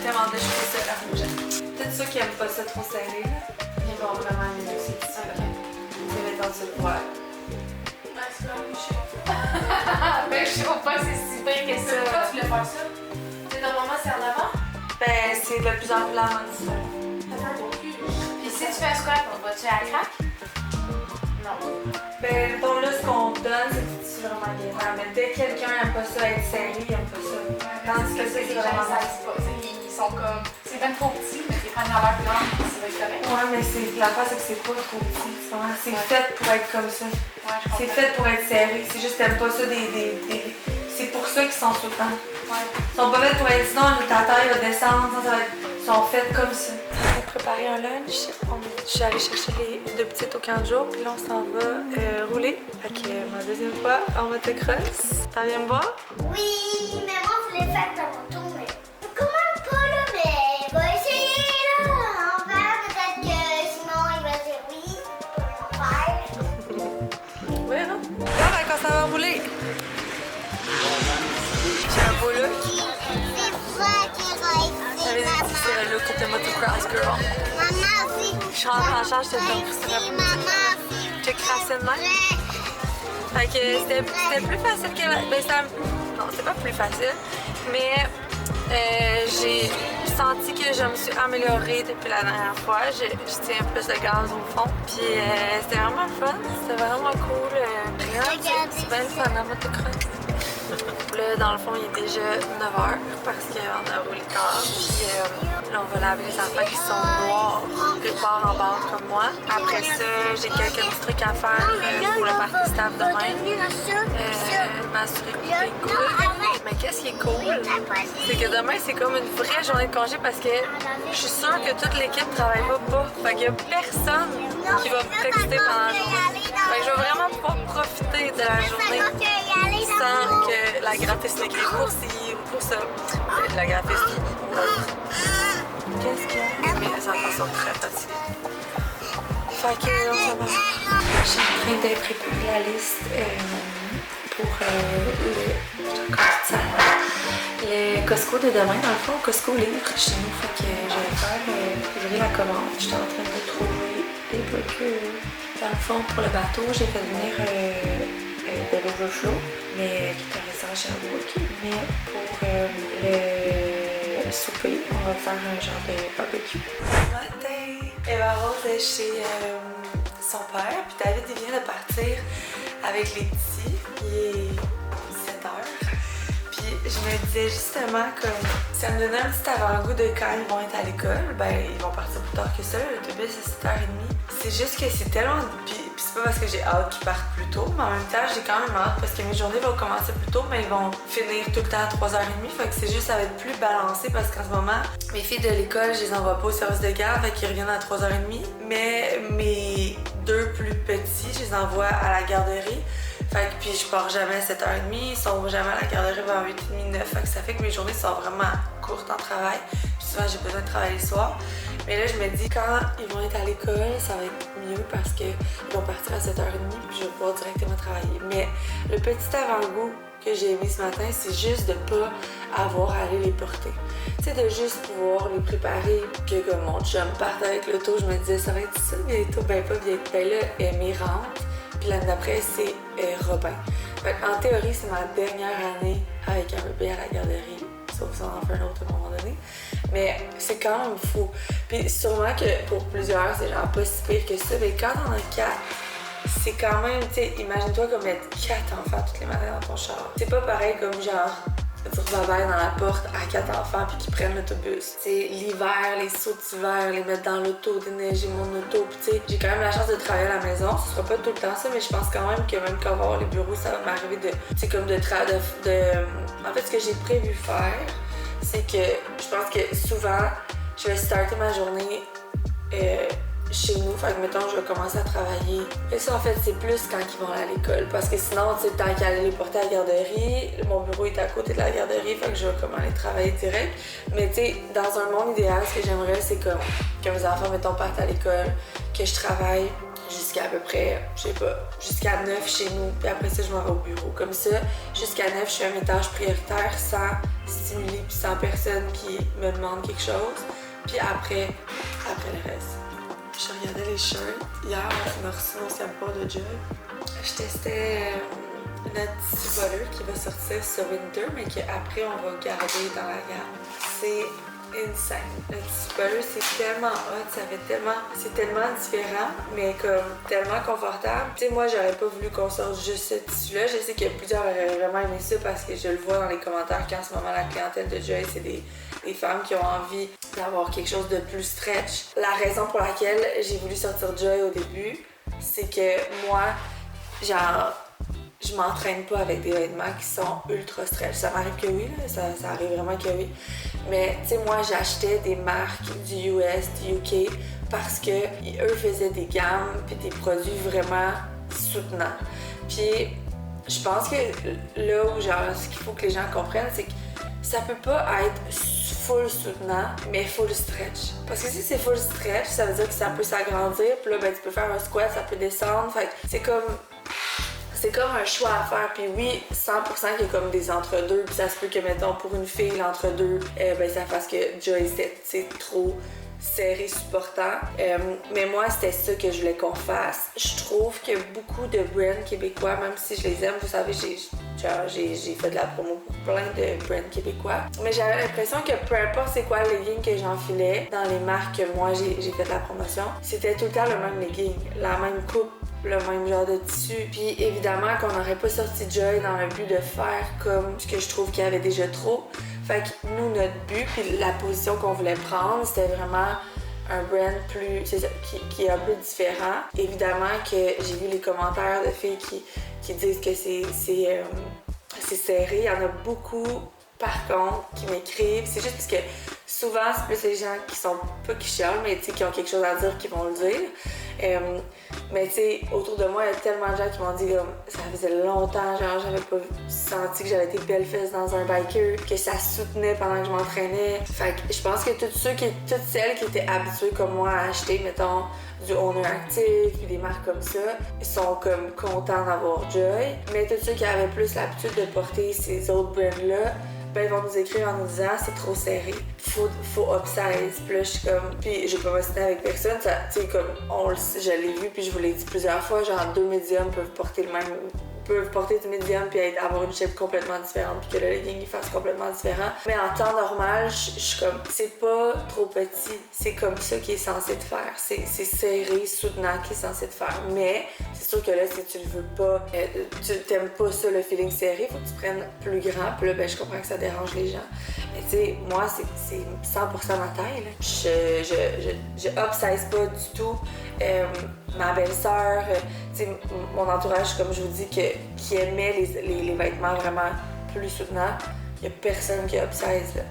A: Tellement de choses ça la rouge. Peut-être ceux qui aiment pas ça trop serré, ils vont vraiment aimer aussi. C'est mettre en dessous de poil.
C: Ben, je sais pas si c'est si bien que ça. Pourquoi tu voulais faire ça? C'est normalement c'est en avant?
A: Ben, c'est de plus en plus la mode, ça.
C: Puis si tu fais un squat, vas-tu à la craque? Non.
A: Ben, bon, là, ce qu'on donne, c'est vraiment bien. Mais dès que quelqu'un aime pas ça, être serré, il aime pas ça. Tandis que ça, c'est vraiment nice.
C: Ils sont comme. C'est même trop petit, mais c'est pas une valeur plus grande, ça va être correct.
A: Ouais, mais la face, c'est que c'est pas trop petit. C'est fait pour être comme ça.
C: Ouais, je comprends.
A: C'est fait pour être serré. C'est juste, t'aimes pas ça C'est pour ça qu'ils sont soutenants.
C: Ouais.
A: Ils sont pas faits pour être sinon, ta taille va descendre, ça va être... Ils sont faits comme ça. On va préparer un lunch. Je suis allée chercher les deux petites au camp de jour, puis là, on s'en va rouler. Fait que ma deuxième fois en motocross. T'en viens me voir?
E: Oui, mais moi, je voulais faire ta moto, mais comment pas là, mais va essayer là. On verra peut-être que sinon il va dire oui, on va faire.
A: Oui, non? Bon, ben, quand ça va rouler. J'ai un beau look.
E: C'est ça qui va
A: J'avais dit que c'est le look de motocross girl.
E: Maman aussi.
A: Je rentre en charge, j'étais comme ça.
E: Maman aussi.
A: J'ai crassé de même. Fait que c'était plus facile que la... Ben, non, c'était pas plus facile, mais j'ai senti que je me suis améliorée depuis la dernière fois. Je tiens plus de gaz au fond. Puis c'était vraiment fun, c'était vraiment cool. C'est bien le fun la motocross. Là, dans le fond, il est déjà 9h parce qu'on a roulé tard. Puis là, on va laver les affaires qui sont noirs, de bord en bord comme moi. Après ça, j'ai quelques petits trucs à faire pour le party staff demain. M'assurer que tout est cool. Mais qu'est-ce qui est cool, c'est que demain, c'est comme une vraie journée de congé parce que je suis sûre que toute l'équipe travaille pas. Fait qu'il y a personne qui va me texter pendant la journée. Fait que je vais vraiment pouvoir profiter de la journée sans que la graphiste m'écrit pour ça. La graphiste qu'est-ce qu'il y a? Mais les enfants sont très fatigués. Fait que on s'en va. Je suis en train de préparer la liste pour le Costco de demain. Dans le fond, Costco livre chez nous. Fait que je vais faire livrer la commande. Je suis en train de trouver des brocures. Dans le fond, pour le bateau, j'ai fait venir de l'overflow, mais qui est récent chez Sherbrooke. Mais pour le souper, on va faire un genre de barbecue. Matin! Eva Rose est chez son père, puis David il vient de partir avec les petits. Il est 17h. Puis je me disais justement comme ça me donnait un petit avant-goût de quand ils vont être à l'école, ben ils vont partir plus tard que ça. L'autobus c'est 7h30. C'est juste que c'est tellement... Puis c'est pas parce que j'ai hâte qu'ils partent plus tôt, mais en même temps, j'ai quand même hâte parce que mes journées vont commencer plus tôt, mais ils vont finir tout le temps à 3h30. Fait que c'est juste, ça va être plus balancé parce qu'en ce moment, mes filles de l'école, je les envoie pas au service de garde, fait qu'ils reviennent à 3h30. Mais mes 2 plus petits, je les envoie à la garderie. Fait que puis je pars jamais à 7h30, ils sont jamais à la garderie vers 8h30, 9h. Fait que ça fait que mes journées sont vraiment courtes en travail. Puis souvent, j'ai besoin de travailler le soir. Mais là, je me dis, quand ils vont être à l'école, ça va être mieux parce qu'ils vont partir à 7h30 puis je vais pouvoir directement travailler. Mais le petit avant-goût que j'ai aimé ce matin, c'est juste de pas avoir à aller les porter. Tu sais, de juste pouvoir les préparer, que comme mon chum parte avec l'auto, je me disais, ça va être ça bientôt, ben pas bientôt. Ben là, Aimée rentre, puis l'année d'après, c'est Robin. Fait en théorie, c'est ma dernière année avec un bébé à la garderie, sauf si on en fait un autre à un moment donné. Mais c'est quand même fou. Puis sûrement que pour plusieurs, c'est genre pas si pire que ça, mais quand on a 4, c'est quand même, tu sais, imagine-toi comme mettre 4 enfants toutes les matins dans ton char. C'est pas pareil comme genre dire bye-bye dans la porte à 4 enfants puis qu'ils prennent l'autobus. C'est l'hiver, les sauts d'hiver, les mettre dans l'auto, déneiger mon auto. Puis tu sais, j'ai quand même la chance de travailler à la maison. Ce sera pas tout le temps ça, mais je pense quand même que même quand on va avoir les bureaux, ça va m'arriver de, tu sais, comme de En fait, ce que j'ai prévu faire, c'est que je pense que souvent, je vais starter ma journée chez nous. Fait que, mettons, je vais commencer à travailler. Et ça, en fait, c'est plus quand ils vont aller à l'école. Parce que sinon, tu sais, tant qu'à aller les porter à la garderie, mon bureau est à côté de la garderie, fait que je vais comme aller travailler direct. Mais tu sais, dans un monde idéal, ce que j'aimerais, c'est comme que mes enfants, mettons, partent à l'école, que je travaille jusqu'à peu près, je sais pas, jusqu'à 9 chez nous, puis après ça, je m'en vais au bureau. Comme ça, jusqu'à 9, je fais mes tâches prioritaires sans stimuler, puis sans personne qui me demande quelque chose. Puis après le reste. Je regardais les shirts. Hier, on a reçu mon sample de Joy. Je testais notre Subaru qui va sortir ce winter, mais qu'après, on va garder dans la gamme. C'est insane. Le Subaru, c'est tellement hot, c'est tellement différent, mais comme tellement confortable. Tu sais, moi, j'aurais pas voulu qu'on sorte juste ce tissu-là. Je sais que plusieurs auraient vraiment aimé ça parce que je le vois dans les commentaires qu'en ce moment, la clientèle de Joy, c'est des femmes qui ont envie d'avoir quelque chose de plus stretch. La raison pour laquelle j'ai voulu sortir Joy au début, c'est que moi, genre, je m'entraîne pas avec des vêtements qui sont ultra stretch. Ça m'arrive que oui, là, ça arrive vraiment que oui. Mais tu sais, moi, j'achetais des marques du US, du UK, parce que eux faisaient des gammes puis des produits vraiment soutenants. Puis je pense que là où genre, ce qu'il faut que les gens comprennent, c'est que ça peut pas être full soutenant, mais full stretch. Parce que si c'est full stretch, ça veut dire que ça peut s'agrandir, puis là, ben, tu peux faire un squat, ça peut descendre. Fait que c'est comme un choix à faire. Puis oui, 100% qu'il y a comme des entre-deux. Puis ça se peut que, mettons, pour une fille, l'entre-deux, ben, ça fasse que Joy, c'est trop serré, supportant. Mais moi, c'était ça que je voulais qu'on fasse. Je trouve que beaucoup de brands québécois, même si je les aime, vous savez, j'ai fait de la promo pour plein de brands québécois. Mais j'avais l'impression que peu importe c'est quoi le legging que j'enfilais dans les marques que moi j'ai fait de la promotion, c'était tout le temps le même legging, la même coupe, le même genre de tissu. Puis évidemment qu'on n'aurait pas sorti Joy dans le but de faire comme ce que je trouve qu'il y avait déjà trop. Fait que nous, notre but, puis la position qu'on voulait prendre, c'était vraiment un brand plus, qui est un peu différent. Évidemment que j'ai vu les commentaires de filles qui disent que c'est serré. Il y en a beaucoup, par contre, qui m'écrivent. C'est juste parce que souvent, c'est plus les gens qui sont pas qui chialent, mais qui ont quelque chose à dire qui vont le dire. Mais tu sais, autour de moi, il y a tellement de gens qui m'ont dit comme ça faisait longtemps, genre j'avais pas senti que j'avais été belle fesse dans un biker, que ça soutenait pendant que je m'entraînais. Fait que je pense que toutes celles qui étaient habituées comme moi à acheter, mettons, du Owner Active puis des marques comme ça, ils sont comme contents d'avoir Joy. Mais tous ceux qui avaient plus l'habitude de porter ces autres brands-là, ben ils vont nous écrire en nous disant c'est trop serré, faut upsize. Puis là je suis comme, puis j'ai pas m'ostiner avec personne, tu sais comme je l'ai vu puis je vous l'ai dit plusieurs fois, genre 2 médiums peuvent porter du médium puis avoir une shape complètement différente puis que le legging il fasse complètement différent. Mais en temps normal, je suis comme, c'est pas trop petit, c'est comme ça qui est censé te faire. C'est serré, soutenant qui est censé te faire. Mais c'est sûr que là, si tu le veux pas, tu t'aimes pas ça, le feeling serré, faut que tu prennes plus grand. Puis là, ben je comprends que ça dérange les gens. Mais tu sais, moi, c'est 100% ma taille, là. Je upsize pas du tout. Ma belle-sœur, tu sais, mon entourage, comme je vous dis, qui aimait les vêtements vraiment plus soutenants, il y a personne qui upsize, là.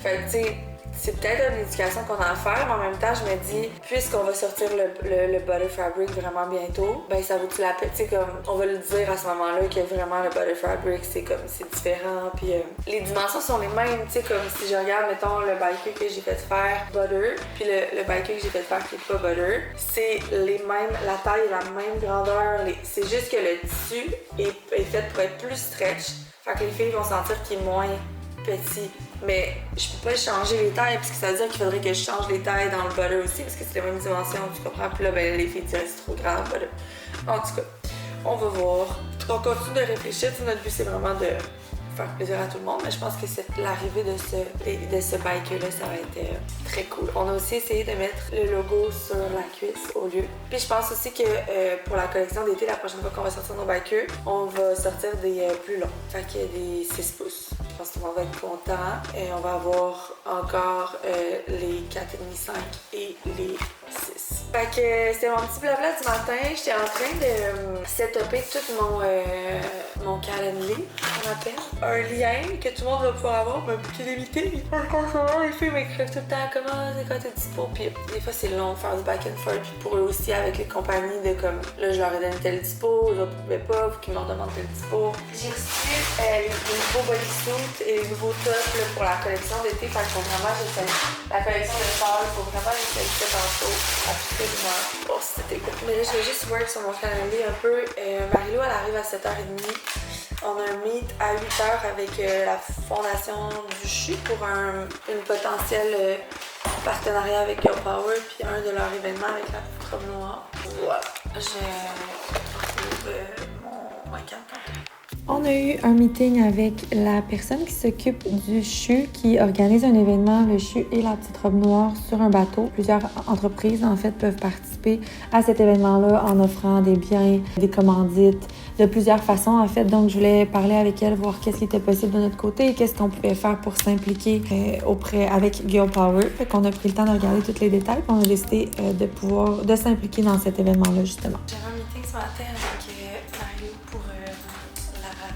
A: Fait que, tu sais, c'est peut-être une éducation qu'on a à faire, mais en même temps, je me dis, puisqu'on va sortir le Butter Fabric vraiment bientôt, ben ça vaut-tu la peine? Tu sais, comme, on va le dire à ce moment-là que vraiment le Butter Fabric, c'est différent, puis les dimensions sont les mêmes, tu sais, comme si je regarde, mettons, le biker que j'ai fait faire Butter, puis le biker que j'ai fait faire qui est pas Butter, c'est les mêmes, la taille est la même grandeur, c'est juste que le tissu est fait pour être plus stretch, fait que les filles vont sentir qu'il est moins petit. Mais je peux pas changer les tailles parce que ça veut dire qu'il faudrait que je change les tailles dans le butter aussi parce que c'est les mêmes dimensions, tu comprends? Puis là, ben les filles diraient c'est trop grand le butter. En tout cas, on va voir. On continue de réfléchir. Notre but, c'est vraiment de faire plaisir à tout le monde, mais je pense que l'arrivée de ce biker-là, ça va être très cool. On a aussi essayé de mettre le logo sur la cuisse au lieu. Puis je pense aussi que pour la collection d'été, la prochaine fois qu'on va sortir nos bikers, on va sortir des plus longs. Fait qu'il y a des 6 pouces. Je pense que tout le monde va être content. Et on va avoir encore les 4,5 et les 6. Fait que c'était mon petit blabla du matin. J'étais en train de setuper tout mon calendrier, qu'on appelle. Un lien que tout le monde va pouvoir avoir, mais qui est limité. Les filles m'écrivent tout le temps comment c'est quand t'es dispo. Puis des fois c'est long de faire du back and forth. Puis pour eux aussi avec les compagnies de comme là je leur ai donné tel dispo, les autres ne pouvaient pas, faut qu'ils me redemandent tel dispo. J'ai reçu les nouveaux bodysuits et les nouveaux tops là, pour la collection d'été. Fait que faut vraiment j'essaie. La collection de fall, il faut vraiment essayer ça tantôt. Absolument. Bon, c'était cool. Mais là je vais juste work sur mon calendrier un peu. Marie-Lou elle arrive à 7h30. On a un meet à 8h avec la fondation du CHU pour une potentielle partenariat avec Girl Power puis un de leurs événements avec la petite robe noire. Voilà. Je retrouve mon webcam. On a eu un meeting avec la personne qui s'occupe du CHU, qui organise un événement, le CHU et la petite robe noire, sur un bateau. Plusieurs entreprises, en fait, peuvent participer à cet événement-là en offrant des biens, des commandites, de plusieurs façons, en fait. Donc, je voulais parler avec elle, voir qu'est-ce qui était possible de notre côté et qu'est-ce qu'on pouvait faire pour s'impliquer avec Girl Power. Fait qu'on a pris le temps de regarder tous les détails, puis on a décidé de s'impliquer dans cet événement-là, justement. J'avais un meeting ce matin avec Mario pour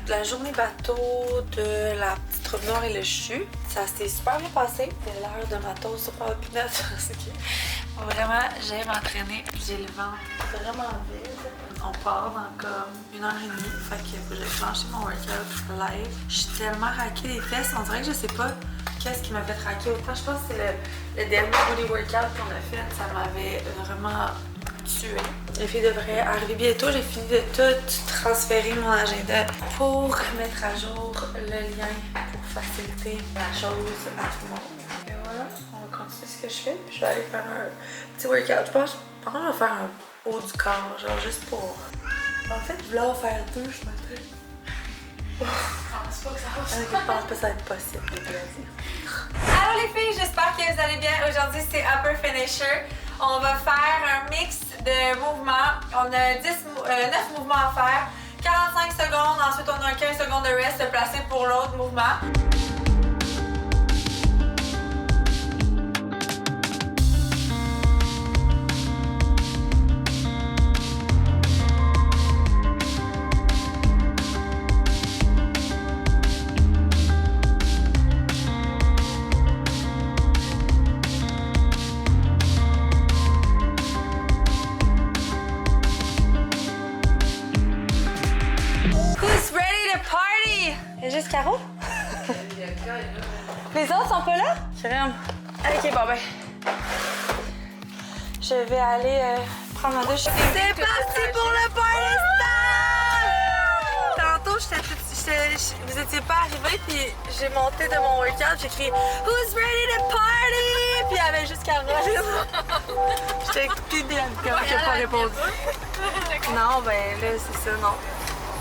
A: la journée bateau de la petite robe noire et le CHU. Ça s'est super bien passé. C'était l'heure de matos sur ma pinot. Vraiment, j'ai m'entraîner. J'ai le ventre vraiment vide. On part dans comme 1h30. Fait qu'il faut que j'aille plancher mon workout live. Je suis tellement raquée les fesses. On dirait que je sais pas qu'est-ce qui m'a fait raquer autant. Je pense que c'est le dernier body workout qu'on a fait. Ça m'avait vraiment tué. Les filles devraient arriver bientôt. J'ai fini de tout transférer mon agenda pour mettre à jour le lien pour faciliter la chose à tout le monde. Et voilà, on va continuer ce que je fais. Puis je vais aller faire un petit workout. Je pense qu'on va faire un haut du corps, genre juste pour... En fait, je voulais en faire 2 ce matin. Je pense pas que ça va. Je pense pas que ça va être possible de le dire. Allô les filles, j'espère que vous allez bien. Aujourd'hui, c'est Upper Finisher. On va faire un mix de mouvements. On a 9 mouvements à faire. 45 secondes, ensuite on a 15 secondes de rest de placer pour l'autre mouvement. Juste Caro? Les autres sont pas là? Crème. Ok, bon ben. Je vais aller prendre ma douche. C'est parti pour le party style! Tantôt, vous étiez pas arrivés, puis j'ai monté de mon workout, j'ai crié Who's ready to party? Puis il y avait juste Caro. J'étais plus bien, qui n'a pas répondu. Non, ben là, c'est ça, non.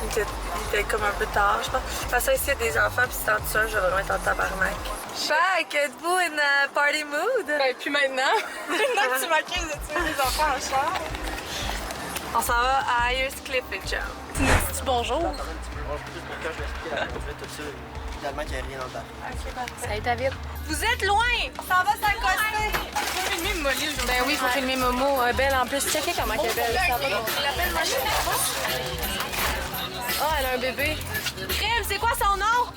A: Il était comme un peu tard, je pense. Parce que ici, il y a des enfants, puis si t'en tues un, je vais vraiment être en tabarnak. Fait que êtes-vous in party mood?
C: Ben, puis maintenant. Maintenant que tu m'accuses de tuer des enfants en char.
A: On s'en va à Ayers Cliff et Jump.
C: Tu nous dis bonjour?
G: Finalement, qu'il n'y a rien dans le bateau.
D: Ça a été vite. Vous êtes loin! Ça va s'accoster!
C: Faut filmer Molly le jour.
D: Ben oui, faut filmer Momo. Belle en plus. Checkez comment elle est belle. Ça va.
C: Il l'appelle Molly.
D: Oh, elle a un bébé. Crème, c'est quoi son nom?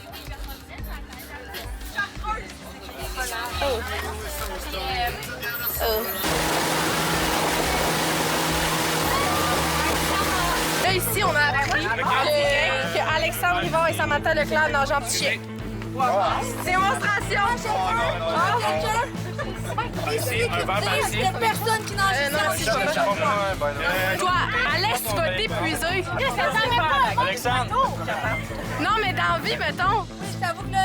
D: Oh. Oh. Là, ici, on a appris que Alexandre Rivard et Samantha Leclerc nagent en petit chien. Démonstration!
H: Ici, un verre
D: Il y a personne qui nage ici. Toi, Alex, tu vas t'épuiser.
H: Alexandre!
D: Non, mais dans la vie, mettons. J'avoue que là...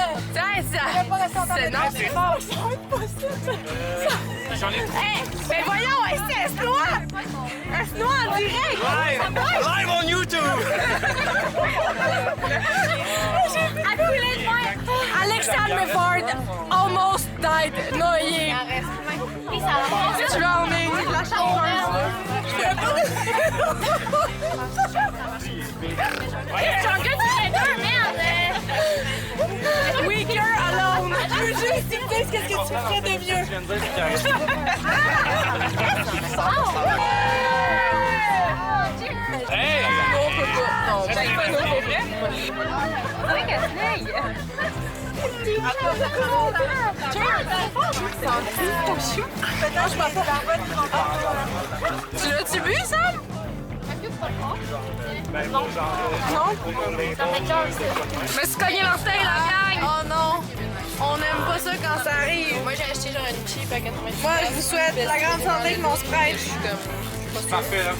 D: Non, c'est fort.
H: J'en ai
D: Hey, mais voyons, essaie-toi! Essaie-toi en direct!
H: live on YouTube!
D: Alexandre Rivard almost died, noyé. Drowning. La Weaker alone. Je veux juste écouter ce que tu ferais de mieux.
H: Hey!
D: Non, on peut pas. Non, pas non, pour vrai. Tu l'as-tu vu, Sam? Non. Je me suis cogné l'orteil, la gang! Oh non! On n'aime pas ça quand ça arrive. Moi, j'ai acheté genre une cheap à 90. Moi, je vous souhaite la grande santé de mon Sprite. Je suis comme...
H: Parfait, là.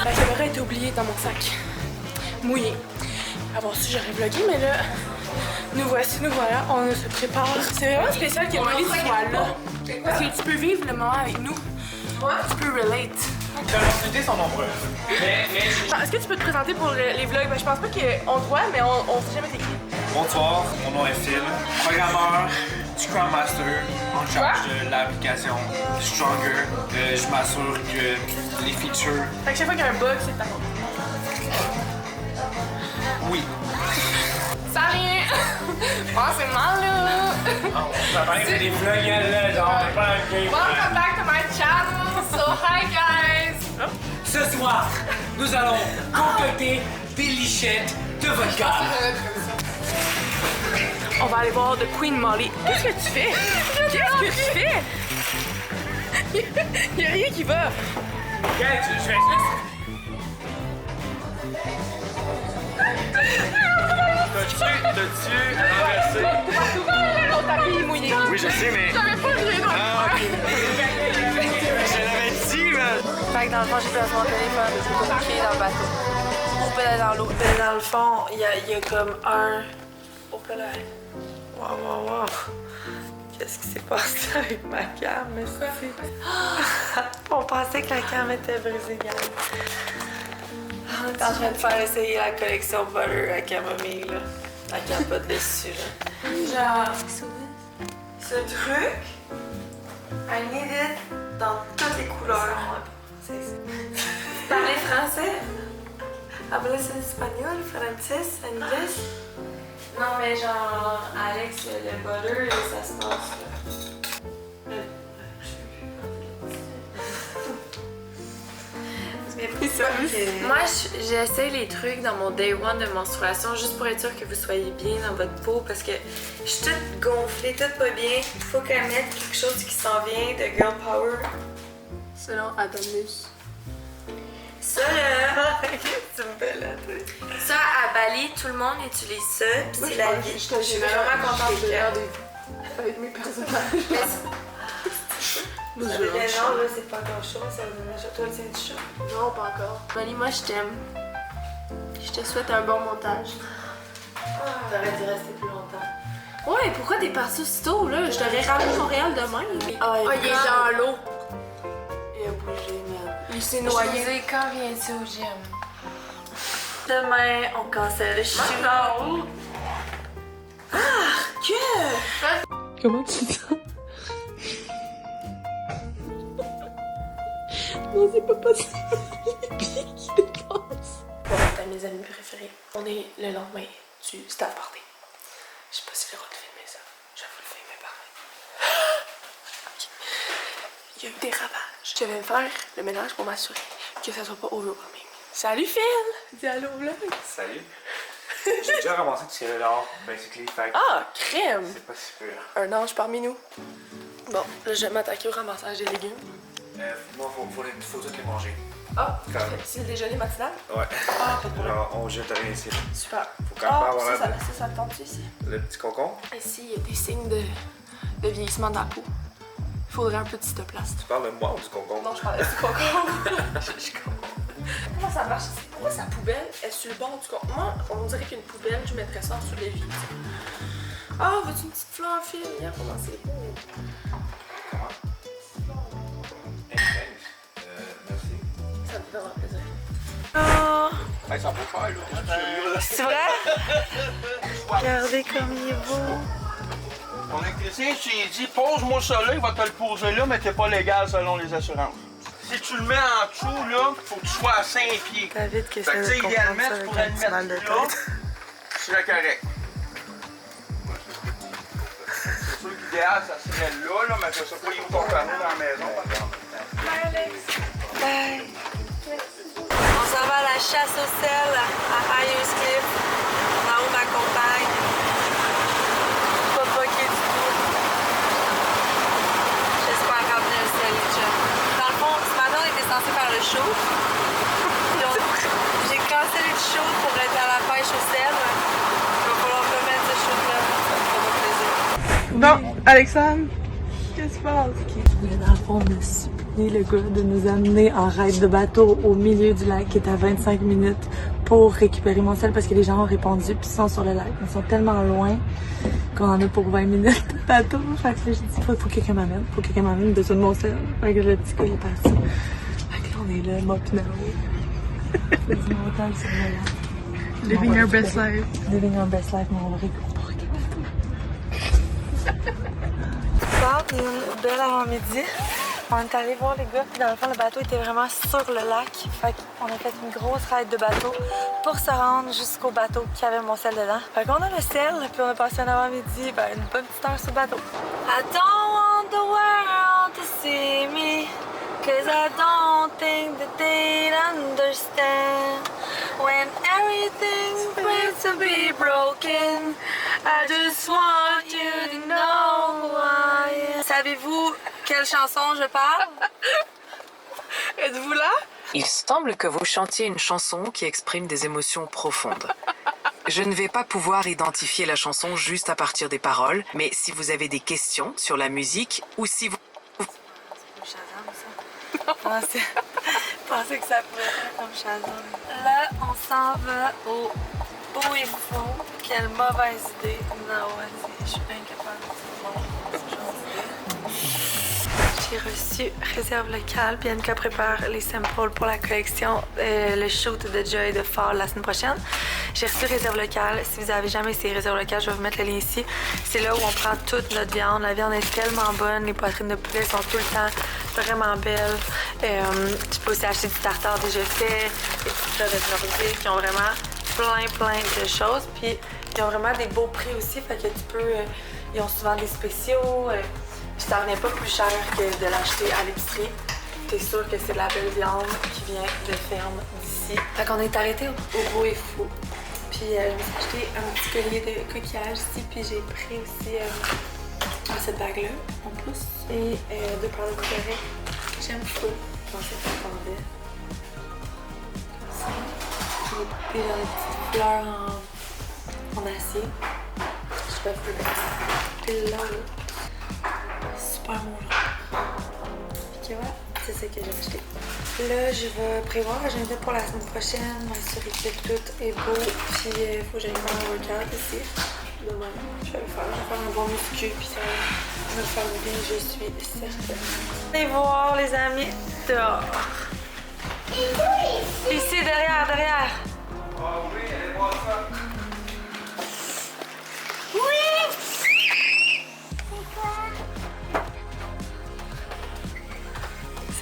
C: La caméra était oubliée dans mon sac. Mouillé. Avant ça, j'aurais vlogué, mais là, nous voici, nous voilà, on se prépare. C'est vraiment spécial que Molly soit là. Parce que tu peux vivre le moment avec nous. Tu peux relate.
H: Les opportunités sont nombreuses. Mais
C: Est-ce que tu peux te présenter pour les vlogs? Ben, je pense pas qu'on te voit, mais on sait jamais t'es qui.
J: Bonsoir, mon nom est Phil, programmeur, Scrum Master, en charge de l'application Stronger. Je m'assure que les features...
C: Fait que chaque fois qu'il y a un bug, c'est ta faute.
J: Oui.
C: Ça rien! C'est mal là!
H: ça va être des vlogs là, genre, pas un game.
C: Welcome back to my channel! So hi guys!
J: Ce soir, nous allons concocter des lichettes de vodka.
C: On va aller voir The Queen Molly. Qu'est-ce que tu fais? Qu'est-ce que tu fais? Y'a rien qui va!
H: Je vais juste... T'as-tu renversé?
C: Ton tapis est mouillé.
H: Oui, je sais, mais...
C: J'avais pas joué dans le
H: Je l'avais dit, man!
D: Fait que dans le fond, j'ai placé mon téléphone pied dans le bateau. Ou peut-être dans l'eau.
C: Ben, dans le fond, il y a comme un... Oh, là. Wow. Qu'est-ce qui s'est passé avec ma cam? On pensait que la cam était brisée, gang. On est en train de faire essayer la collection Butter à camomille, là. La capote dessus, là. Genre, ce truc, I need it dans toutes les couleurs. Parler français? Hablas espagnol, français, anglais? Non, mais genre, Alex, le butter, ça se passe là. Moi, j'essaie les trucs dans mon day one de menstruation juste pour être sûre que vous soyez bien dans votre peau parce que je suis toute gonflée, toute pas bien. Il faut qu'elle mette quelque chose qui s'en vient de girl power. Selon Adonis. Ça là, tu me fais là, ça à Bali, tout le monde utilise ça, pis c'est la vie. Je suis vraiment contente avec mes personnages. Mais non, là, c'est pas encore chaud, ça va déjà. Toi, c'est du chaud? Non, pas encore. Molly, moi, je t'aime. Je te souhaite un bon montage. T'aurais dû rester plus longtemps. Ouais, pourquoi t'es parti si tôt, là? Je t'aurais ramené Montréal demain. Ah, il est dans l'eau. Il a bougé, man. Il s'est noyé. Je quand viens-tu au gym? Demain, on cancelle le shoot. Ah, que? Comment tu sens? Non, c'est pas possible. Les pieds qui dépassent. Bon, c'est un de mes amis préférés. On est le lendemain du staff party. Je sais pas si j'ai le droit de filmer ça. Je vais vous le filmer pareil. Okay. Il y a eu des ravages. Je vais me faire le ménage pour m'assurer que ça soit pas overwhelming. Salut Phil! Dis allô vlog!
J: Salut! J'ai déjà ramassé de tirer dehors, basically, fait que
C: Ah, crème!
J: c'est pas si pire.
C: Un ange parmi nous. Bon, là je vais m'attaquer au ramassage des légumes.
J: Non, faut toutes les manger.
C: Ah,
J: Quand même.
C: c'est le déjeuner matinal?
J: Ouais.
C: Ah, pas de problème.
J: Alors, on jette rien ici.
C: Super.
J: Faut quand même pas avoir
C: ça,
J: l'air
C: ça tente ici?
J: le petit cocon.
C: Ici, il y a des signes de vieillissement de la peau. Il faudrait un peu de cytoplaste.
J: Tu parles de moi ou du cocon?
C: Non, je parlais du cocon.
J: Je comprends.
C: Comment ça marche? Pourquoi sa poubelle est sur le bord du cocon? Moi, on dirait qu'une poubelle, je mettrais ça sur l'évier. Ah, veux-tu une petite fleur, Phil? Viens, comment c'est beau.
J: Comment? Merci.
C: Ça me fait vraiment plaisir.
A: Oh,
J: Hey, ça peut faire, là.
A: c'est vrai? Regardez comme il est beau.
K: Mon électricien, je t'ai dit, pose-moi ça là, il va te le poser là, mais t'es pas légal selon les assurances. Si tu le mets en dessous, là, faut que tu sois à 5 pieds.
A: David qui
K: Fait que,
A: essaie
K: tu sais,
A: de
K: idéalement,
A: comprendre ça
K: tu
A: avec
K: pourrais
A: un
K: le
A: petit
K: mettre
A: mal de
K: là,
A: tête.
K: tu serais correct. C'est sûr qu'idéal, ça serait là, mais je sais pas, il est où ton panneau dans la maison, par exemple.
C: Bye, Alex.
A: Bye. On s'en va à la chasse au sel à Ayers Cliff. Mao m'accompagne. Pas poqué du tout. J'espère ramener un sel, les chums. Dans le fond, ce matin, on était censé faire le show. J'ai cancellé le show pour être à la pêche au sel. Il va falloir remettre ce show-là. Ça me fera plaisir.
C: Bon, Alexandre, qu'est-ce qui se passe?
A: Dans le fond, on a supplié le gars de nous amener en raid de bateau au milieu du lac qui est à 25 minutes pour récupérer mon sel parce que les gens ont répondu puis ils sont sur le lac. Ils sont tellement loin qu'on en a pour 20 minutes de bateau. Fait que là, j'ai dit, faut que quelqu'un m'amène. Faut que quelqu'un m'amène de mon sel. Fait que le petit gars, il est parti. Fait que là, on est là, moi pis Nao. C'est du montage sur le lac.
C: Living our best life.
A: Living our best life, mais on va récupérer. Une belle avant-midi. On est allé voir les gars, puis dans le fond, le bateau était vraiment sur le lac. Fait qu'on a fait une grosse ride de bateau pour se rendre jusqu'au bateau qui avait mon sel dedans. Fait qu'on a le sel, puis on a passé un avant-midi, ben, une bonne petite heure sur le bateau. I don't want the world to see me, cause I don't think that they'd understand. When everything's meant to be broken, I just want you to know who I am. Savez-vous quelle chanson je parle?
C: Êtes-vous là?
L: Il semble que vous chantiez une chanson qui exprime des émotions profondes. Je ne vais pas pouvoir identifier la chanson juste à partir des paroles, mais si vous avez des questions sur la musique ou si vous...
A: Pensez que ça pourrait être comme Shazam. Là, on s'en va au Beau et Fou. Quelle mauvaise idée. Non, vas-y, je suis incapable. J'ai reçu Réserve locale. Bianca prépare les samples pour la collection, le shoot de Joy de Fall la semaine prochaine. J'ai reçu Réserve locale. Si vous n'avez jamais essayé Réserve locale, je vais vous mettre le lien ici. C'est là où on prend toute notre viande. La viande est tellement bonne. Les poitrines de poulet sont tout le temps vraiment belles. Tu peux aussi acheter du tartare déjà fait, des petites crevettes nordiques qui ont vraiment plein de choses. Puis ils ont vraiment des beaux prix aussi. Fait que tu peux. Ils ont souvent des spéciaux. Ça revient pas plus cher que de l'acheter à l'épicerie. T'es sûr que c'est de la belle viande qui vient de ferme d'ici. Fait qu'on est arrêté au Beau et Fou. Puis je me suis acheté un petit collier de coquillage ici. Puis j'ai pris aussi cette bague-là en plus. Et 2 paires de couverts. J'aime fou. Je pensais que ça pendait. Comme ça. Puis des petites fleurs en acier. Je sais pas si c'est là. Super bon genre. Fait que ouais, c'est ça que j'ai acheté. Là, je vais prévoir l'agenda pour la semaine prochaine, m'assurer que tout est beau. Puis il faut que j'aille faire un workout ici. Demain, je vais le faire. Je vais faire un bon muscu, puis ça va me faire bien, je suis certaine. Allez voir les amis dehors. Ici, derrière.
K: Ah oui, allez voir ça.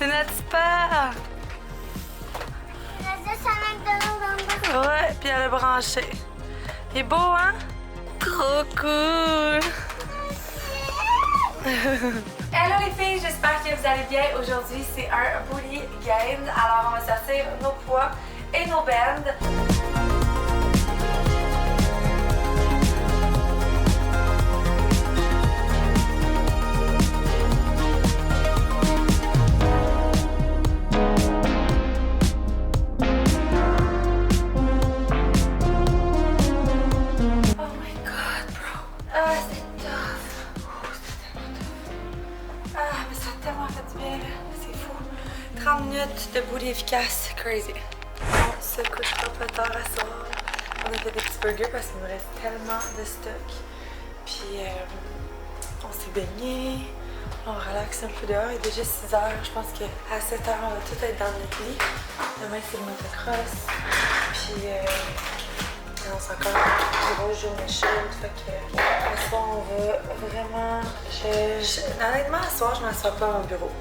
A: C'est notre spa! Ouais, puis elle a branché. Il est beau, hein? Trop cool! Hello les filles, j'espère que vous allez bien. Aujourd'hui, c'est un booty gain. Alors, on va sortir nos poids et nos bands. De booty efficace, crazy. On se couchera pas tard à soir. On a fait des petits burgers parce qu'il nous reste tellement de stock. Puis on s'est baigné, on relaxe un peu dehors. Il est déjà 6 h. Je pense qu'à 7 h on va tout être dans notre lit. Demain c'est le motocross. Puis on s'est encore une grosse journée chaude. Fait que à ce soir on va vraiment. Honnêtement, à ce soir je m'assois pas à mon bureau.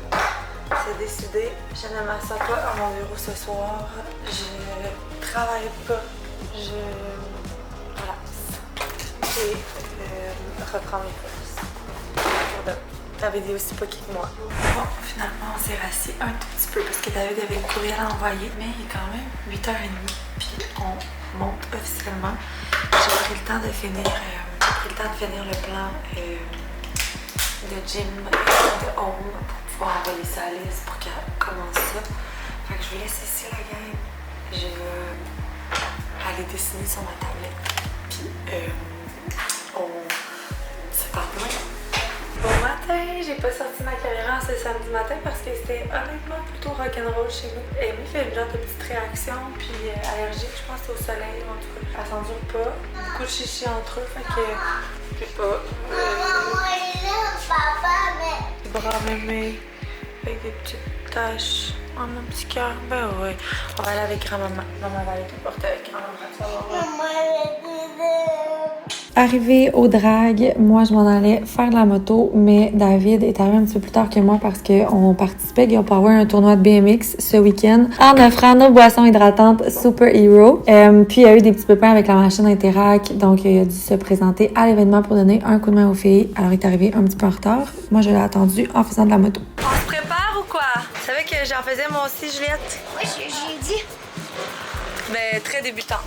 A: C'est décidé, je ne m'assois pas à mon bureau ce soir, je travaille pas, je relaxe et reprendre mes forces. David est aussi pas que moi. Bon, finalement on s'est rassis un tout petit peu parce que David avait le courriel à envoyer, mais il est quand même 8 h 30 puis on monte officiellement. J'ai pris le temps de finir, le plan de gym de home pour envoyer ça à Liz pour qu'elle commence ça. Fait que je vais laisser ici la gang. Je vais aller dessiner sur ma tablette. Puis on se parle demain. Bon matin! J'ai pas sorti ma caméra ce samedi matin parce que c'était honnêtement plutôt rock'n'roll chez nous. Amy fait une genre de petite réaction puis allergique, je pense, au soleil. En tout cas, elle s'endure pas. Beaucoup de chichi entre eux, fait que je sais pas. Bras mémé avec des petites taches en mon petit cœur. Ben oui. On va aller avec grand-maman. Maman va aller te porter avec grand-maman. Arrivé au drag, moi je m'en allais faire de la moto, mais David est arrivé un petit peu plus tard que moi parce qu'on participait Girl Power à un tournoi de BMX ce week-end en offrant nos boissons hydratantes Super Hero. Puis il y a eu des petits pépins avec la machine Interac, donc il a dû se présenter à l'événement pour donner un coup de main aux filles. Alors il est arrivé un petit peu en retard. Moi je l'ai attendu en faisant de la moto. On se prépare ou quoi? Tu savais que j'en faisais moi aussi, Juliette?
E: Oui, j'ai dit.
A: Mais très débutante.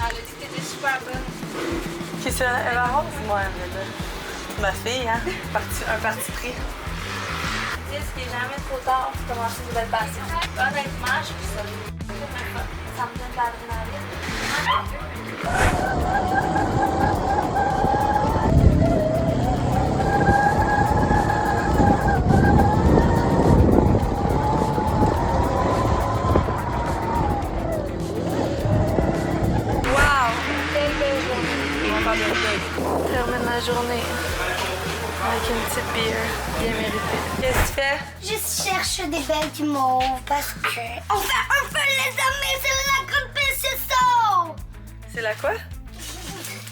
D: Elle a dit que t'étais super bonne.
A: Qui c'est? Eva Rose? Moi, ma fille, hein? Un parti pris.
D: Dis qu'il n'est jamais trop tard pour commencer une nouvelle passion. Honnêtement, je trouve ça. Ça me donne de l'adrénaline.
A: Termine la journée avec une petite bière bien méritée. Qu'est-ce que tu fais?
E: Je cherche des belles du mauve parce que on fait un peu les amis, c'est la grande PCSO!
A: C'est la quoi?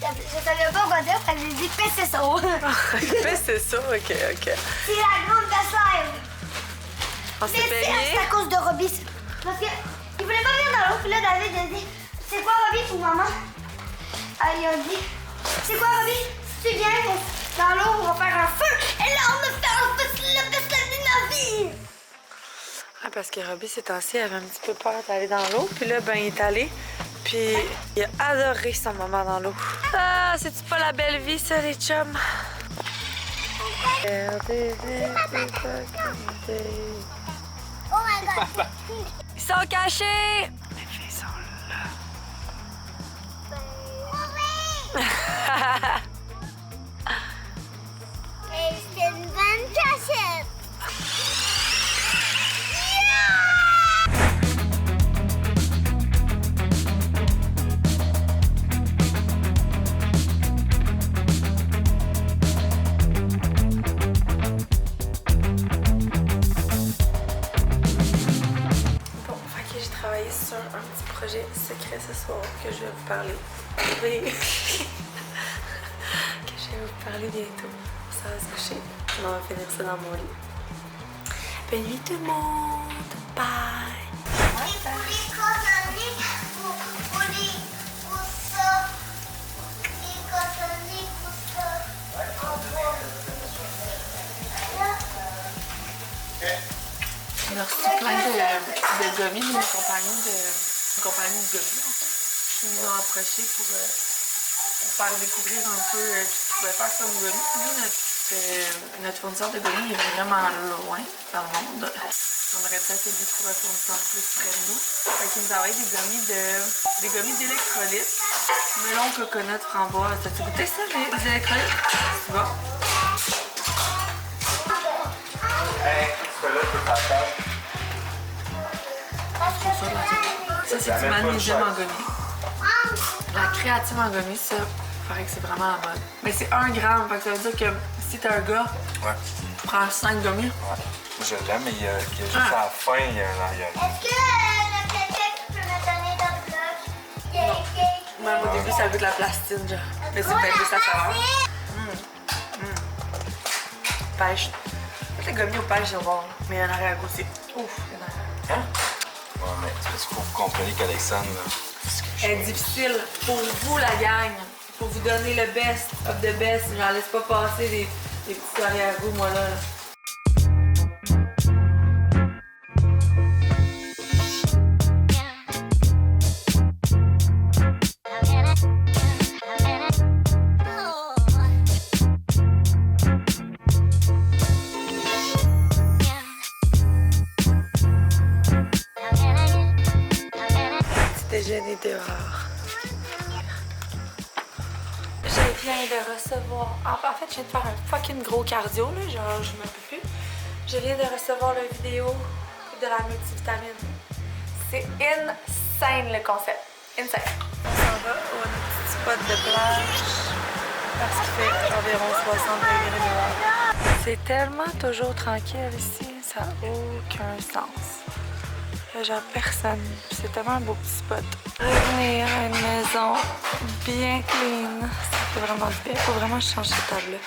E: Je savais pas quoi dire, j'ai dit PCSO.
A: PCSO, ok.
E: C'est la grande best live.
A: On s'est payé?
E: C'est à cause de Robbie. Parce qu'il voulait pas venir dans l'eau, puis là David a dit c'est quoi Robbie pour maman? Il a dit c'est quoi Robbie? Si tu viens dans l'eau, on va faire un feu! Et là, on va faire un feu, c'est le best live de ma vie!
A: Ah, parce que Robbie, ces temps-ci, avait un petit peu peur d'aller dans l'eau. Puis là, ben, il est allé. Puis il a adoré son moment dans l'eau. Ah, c'est-tu pas la belle vie, ça, les chums?
E: Oh my god!
A: Ils sont cachés! Les filles sont là.
E: Et c'est une bonne cachette!
A: Bon, fait que j'ai travaillé sur un petit projet secret ce soir que je vais vous parler. Oui. Je vais vous parler bientôt. Ça va se coucher. On va finir ça dans mon lit. Bonne nuit tout le monde. Bye.
C: On a reçu plein de gommis d'une compagnie de gommis en fait. Ils nous ont approchés pour faire découvrir un peu ce qu'ils pouvaient faire comme gommis. Nous, notre fournisseur de gommis est vraiment loin dans le monde. On aurait peut-être aimé trouver un fournisseur plus près de nous. Fait qu'ils nous envoient des gommis d'électrolytes. Melon, coconut, framboise. T'as-tu goûté ça, les électrolytes? C'est bon? Ça, c'est du magnésium en gommis. La créatine en gommis, ça, il paraît que c'est vraiment la mode. Mais c'est 1 gramme, fait que ça veut dire que si t'es un gars, tu prends 5 gommis.
J: Ouais. Je l'aime, mais il y a juste à la fin, il y a un arrière.
E: Est-ce que le quelqu'un peut me donner d'un bloc?
C: Même au début, ça goûte la plastine, genre. Mais c'est peut-être juste la saveur. Pêche. Les gommis au pêche, c'est bon. Mais en arrière-goût, c'est ouf.
J: Hein? Ouais, mais c'est parce qu'il faut que vous compreniez qu'Alexandre,
A: Elle est difficile pour vous, la gang. Pour vous donner le best of the best. J'en laisse pas passer des petits arrière-goûts, moi, là.
C: Déjeuner dehors.
A: Je viens de recevoir... En fait, je viens de faire un fucking gros cardio, là. Genre, je m'en peux plus. Je viens de recevoir la vidéo de la multivitamine. C'est insane, le concept. Insane.
C: On s'en va au petit spot de plage parce qu'il fait environ 60 degrés dehors. C'est tellement toujours tranquille ici, ça n'a aucun sens. Il y a genre personne. C'est tellement un beau petit spot. Revenir à une maison bien clean, ça fait vraiment du bien. Il faut vraiment que je change cette table-là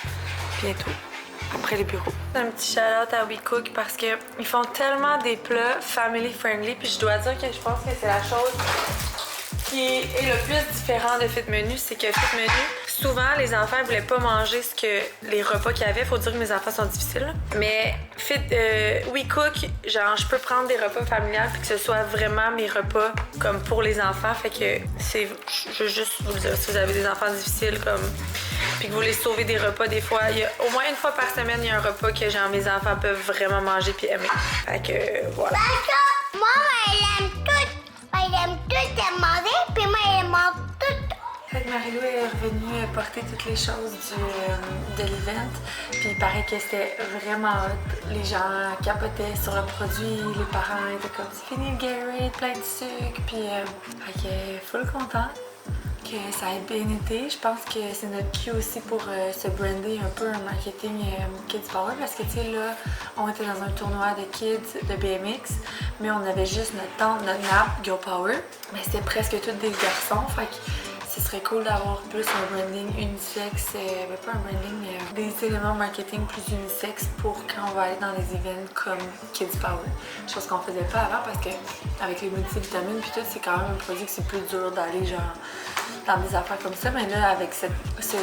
C: bientôt, après les bureaux. Un petit shout-out à WeCook parce qu'ils font tellement des plats family friendly. Puis je dois dire que je pense que c'est la chose qui est le plus différent de Fit Menu, c'est que Fit Menu, souvent les enfants ne voulaient pas manger les repas qu'il y avait. Faut dire que mes enfants sont difficiles. Mais WeCook, genre je peux prendre des repas familiales puis que ce soit vraiment mes repas comme pour les enfants. Fait que je veux juste vous le dire, si vous avez des enfants difficiles comme puis que vous voulez sauver des repas, des fois, il y a au moins une fois par semaine, il y a un repas que genre mes enfants peuvent vraiment manger puis aimer. Fait que voilà.
E: Parce que moi, elle aime tout. Elle aime tout manger, puis moi, elle mange tout.
C: Fait que Marie-Lou est revenue porter toutes les choses de l'event. Puis il paraît que c'était vraiment hot. Les gens capotaient sur le produit, les parents étaient comme c'est fini le Gatorade, plein de sucre. Puis fait que full content que ça ait bien été. Je pense que c'est notre cue aussi pour se brander un peu un marketing Kids Power parce que tu sais là, on était dans un tournoi de kids de BMX, mais on avait juste notre nappe Girl Power, mais c'était presque tous des garçons. Fait que ce serait cool d'avoir plus un branding unisexe, pas un branding, mais des éléments marketing plus unisexe pour quand on va aller dans des événements comme Kids Power. Chose qu'on faisait pas avant parce que avec les multivitamines puis tout, c'est quand même un produit que c'est plus dur d'aller genre dans des affaires comme ça, mais là avec ce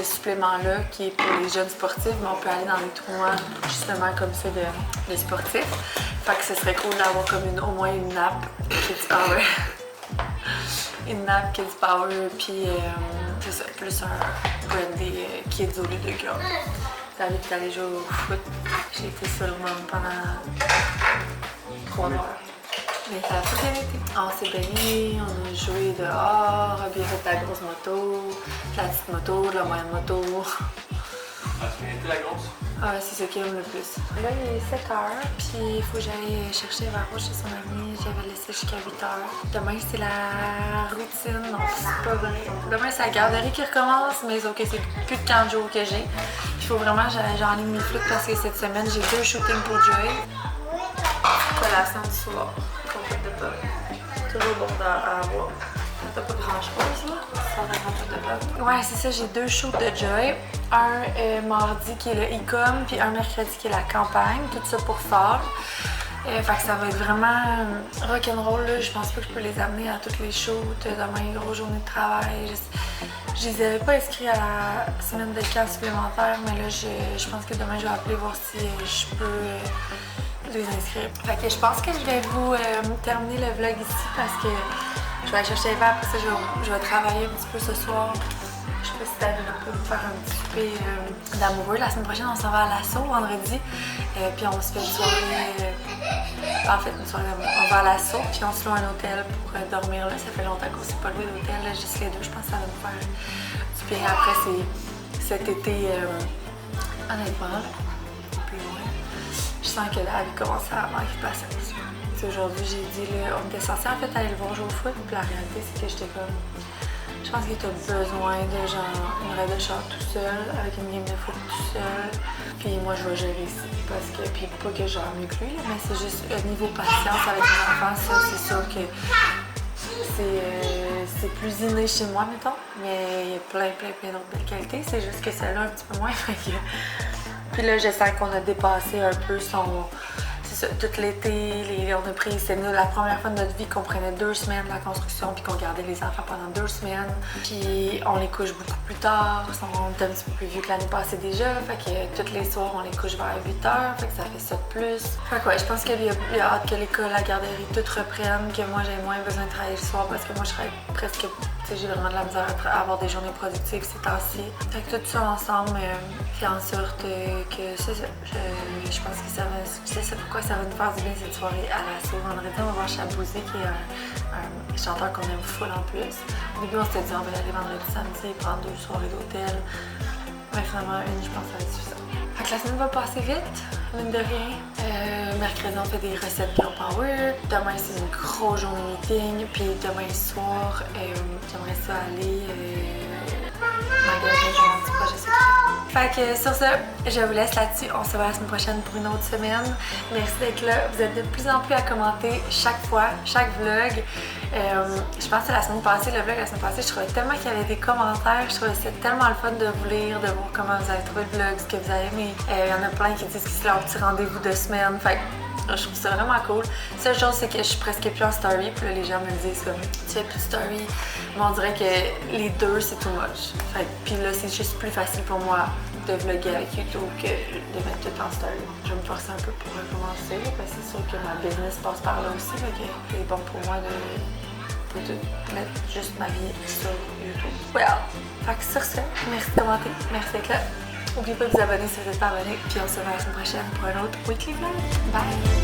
C: supplément-là qui est pour les jeunes sportifs, mais on peut aller dans des tournois justement comme ça de sportifs. Fait que ce serait cool d'avoir comme au moins une nappe Kids Power. Une nappe Kids Power, puis c'est ça, plus un brandy Kids au lieu de girl. D'aller jouer au foot. J'ai été sur le monde pendant 3 heures. Mais ça a tout bien été. On s'est baigné, on a joué dehors, on a bien fait de la grosse moto, de la petite moto, de la moyenne moto.
H: Ah, tu viens de la grosse?
C: Ah, c'est ce qu'il aime le plus. Là, il est 7 heures, puis il faut que j'aille chercher Varo chez son ami. J'avais laissé jusqu'à 8 heures. Demain, c'est la routine, non, c'est pas vrai. Demain, c'est la garderie qui recommence, mais ok, c'est plus de 40 jours que j'ai. Il faut vraiment que j'enligne mes flûtes parce que cette semaine, j'ai 2 shootings pour Joy. Collation du soir, complète de pommes. Toujours bon à avoir. T'as pas grand chose là? Ça va rentrer de pommes. Ouais, c'est ça, j'ai 2 shows de Joy. Un mardi qui est le e-com, puis un mercredi qui est la campagne. Tout ça pour Fall.
A: Fait que ça va être vraiment rock'n'roll, là. Je pense pas que je peux les amener à toutes les shoots. Demain, une grosse journée de travail. Je les avais pas inscrits à la semaine de camp supplémentaire, mais là, je pense que demain, je vais appeler voir si je peux les inscrire. Fait que je pense que je vais vous terminer le vlog ici parce que je vais aller chercher les verres. Après ça, je vais travailler un petit peu ce soir. Je sais pas si t'as là pour faire un petit souper d'amoureux. La semaine prochaine, on s'en va à l'assaut vendredi. Puis on se fait une soirée. En fait, une soirée d'amour. On va à l'assaut, puis on se loue un hôtel pour dormir là. Ça fait longtemps qu'on s'est pas loué d'hôtel, juste les deux. Je pense que ça va nous faire du bien. Après, c'est cet été, honnêtement, plus loin. Je sens que la vie commence à manquer de patience. Aujourd'hui, j'ai dit, là, on était censé en fait aller le voir jouer au foot. Puis la réalité, c'est que j'étais comme. Je pense que tu as besoin de genre une raide de char tout seul, avec une game de foot tout seul. Puis moi, je vais gérer ici parce que, puis pas que genre mieux que lui, mais c'est juste niveau patience avec les enfants, ça, c'est sûr que c'est plus inné chez moi, mettons. Mais il y a plein d'autres belles qualités, c'est juste que celle-là un petit peu moins. Puis là, je sens qu'on a dépassé un peu son. Tout l'été, on a pris, c'est la première fois de notre vie qu'on prenait 2 semaines de la construction puis qu'on gardait les enfants pendant 2 semaines. Puis on les couche beaucoup plus tard, ils sont un petit peu plus vieux que l'année passée déjà, fait que tous les soirs on les couche vers 8h, fait que ça fait ça de plus. Fait que ouais, je pense qu'il y a hâte que l'école, la garderie, tout reprenne, que moi j'ai moins besoin de travailler le soir parce que moi je travaille presque, tu sais, j'ai vraiment de la misère à avoir des journées productives ces temps-ci. Fait que tout ça ensemble fait en sorte que c'est ça. Je pense que c'est ça pourquoi ça va nous faire du bien cette soirée à l'assaut. Vendredi, on va voir Chabouzé qui est un chanteur qu'on aime full en plus. Au début, on s'était dit on va y aller vendredi, samedi, prendre 2 soirées d'hôtel. Mais finalement, une, je pense que ça va être suffisant. Fait que la semaine va passer vite, mine de rien. Mercredi, on fait des recettes Girl Power. Demain, c'est une grosse journée meeting. Puis demain soir, j'aimerais ça aller magasiner un petit projet secret. Fait que sur ce, je vous laisse là-dessus. On se voit la semaine prochaine pour une autre semaine. Merci d'être là. Vous êtes de plus en plus à commenter chaque fois, chaque vlog. Je pense que la semaine passée, le vlog la semaine passée, je trouvais tellement qu'il y avait des commentaires. Je trouvais que c'était tellement le fun de vous lire, de voir comment vous avez trouvé le vlog, ce que vous avez aimé. Il y en a plein qui disent que c'est leur petit rendez-vous de semaine. Fait que je trouve ça vraiment cool. La seule chose, c'est que je suis presque plus en story. Puis là, les gens me le disent comme tu fais plus de story. Mais on dirait que les deux, c'est too much. Fait que, puis là, c'est juste plus facile pour moi de vlogger avec YouTube que de mettre tout en story. Je vais me forcer un peu pour recommencer parce que c'est sûr que ma business passe par là aussi. Fait que c'est bon pour moi de mettre juste ma vie sur YouTube. Well, fait que sur ça, merci de commenter, merci d'être là. N'oubliez pas de vous abonner si vous n'êtes pas abonné. Puis on se voit la semaine prochaine pour un autre Weekly Vlog. Bye!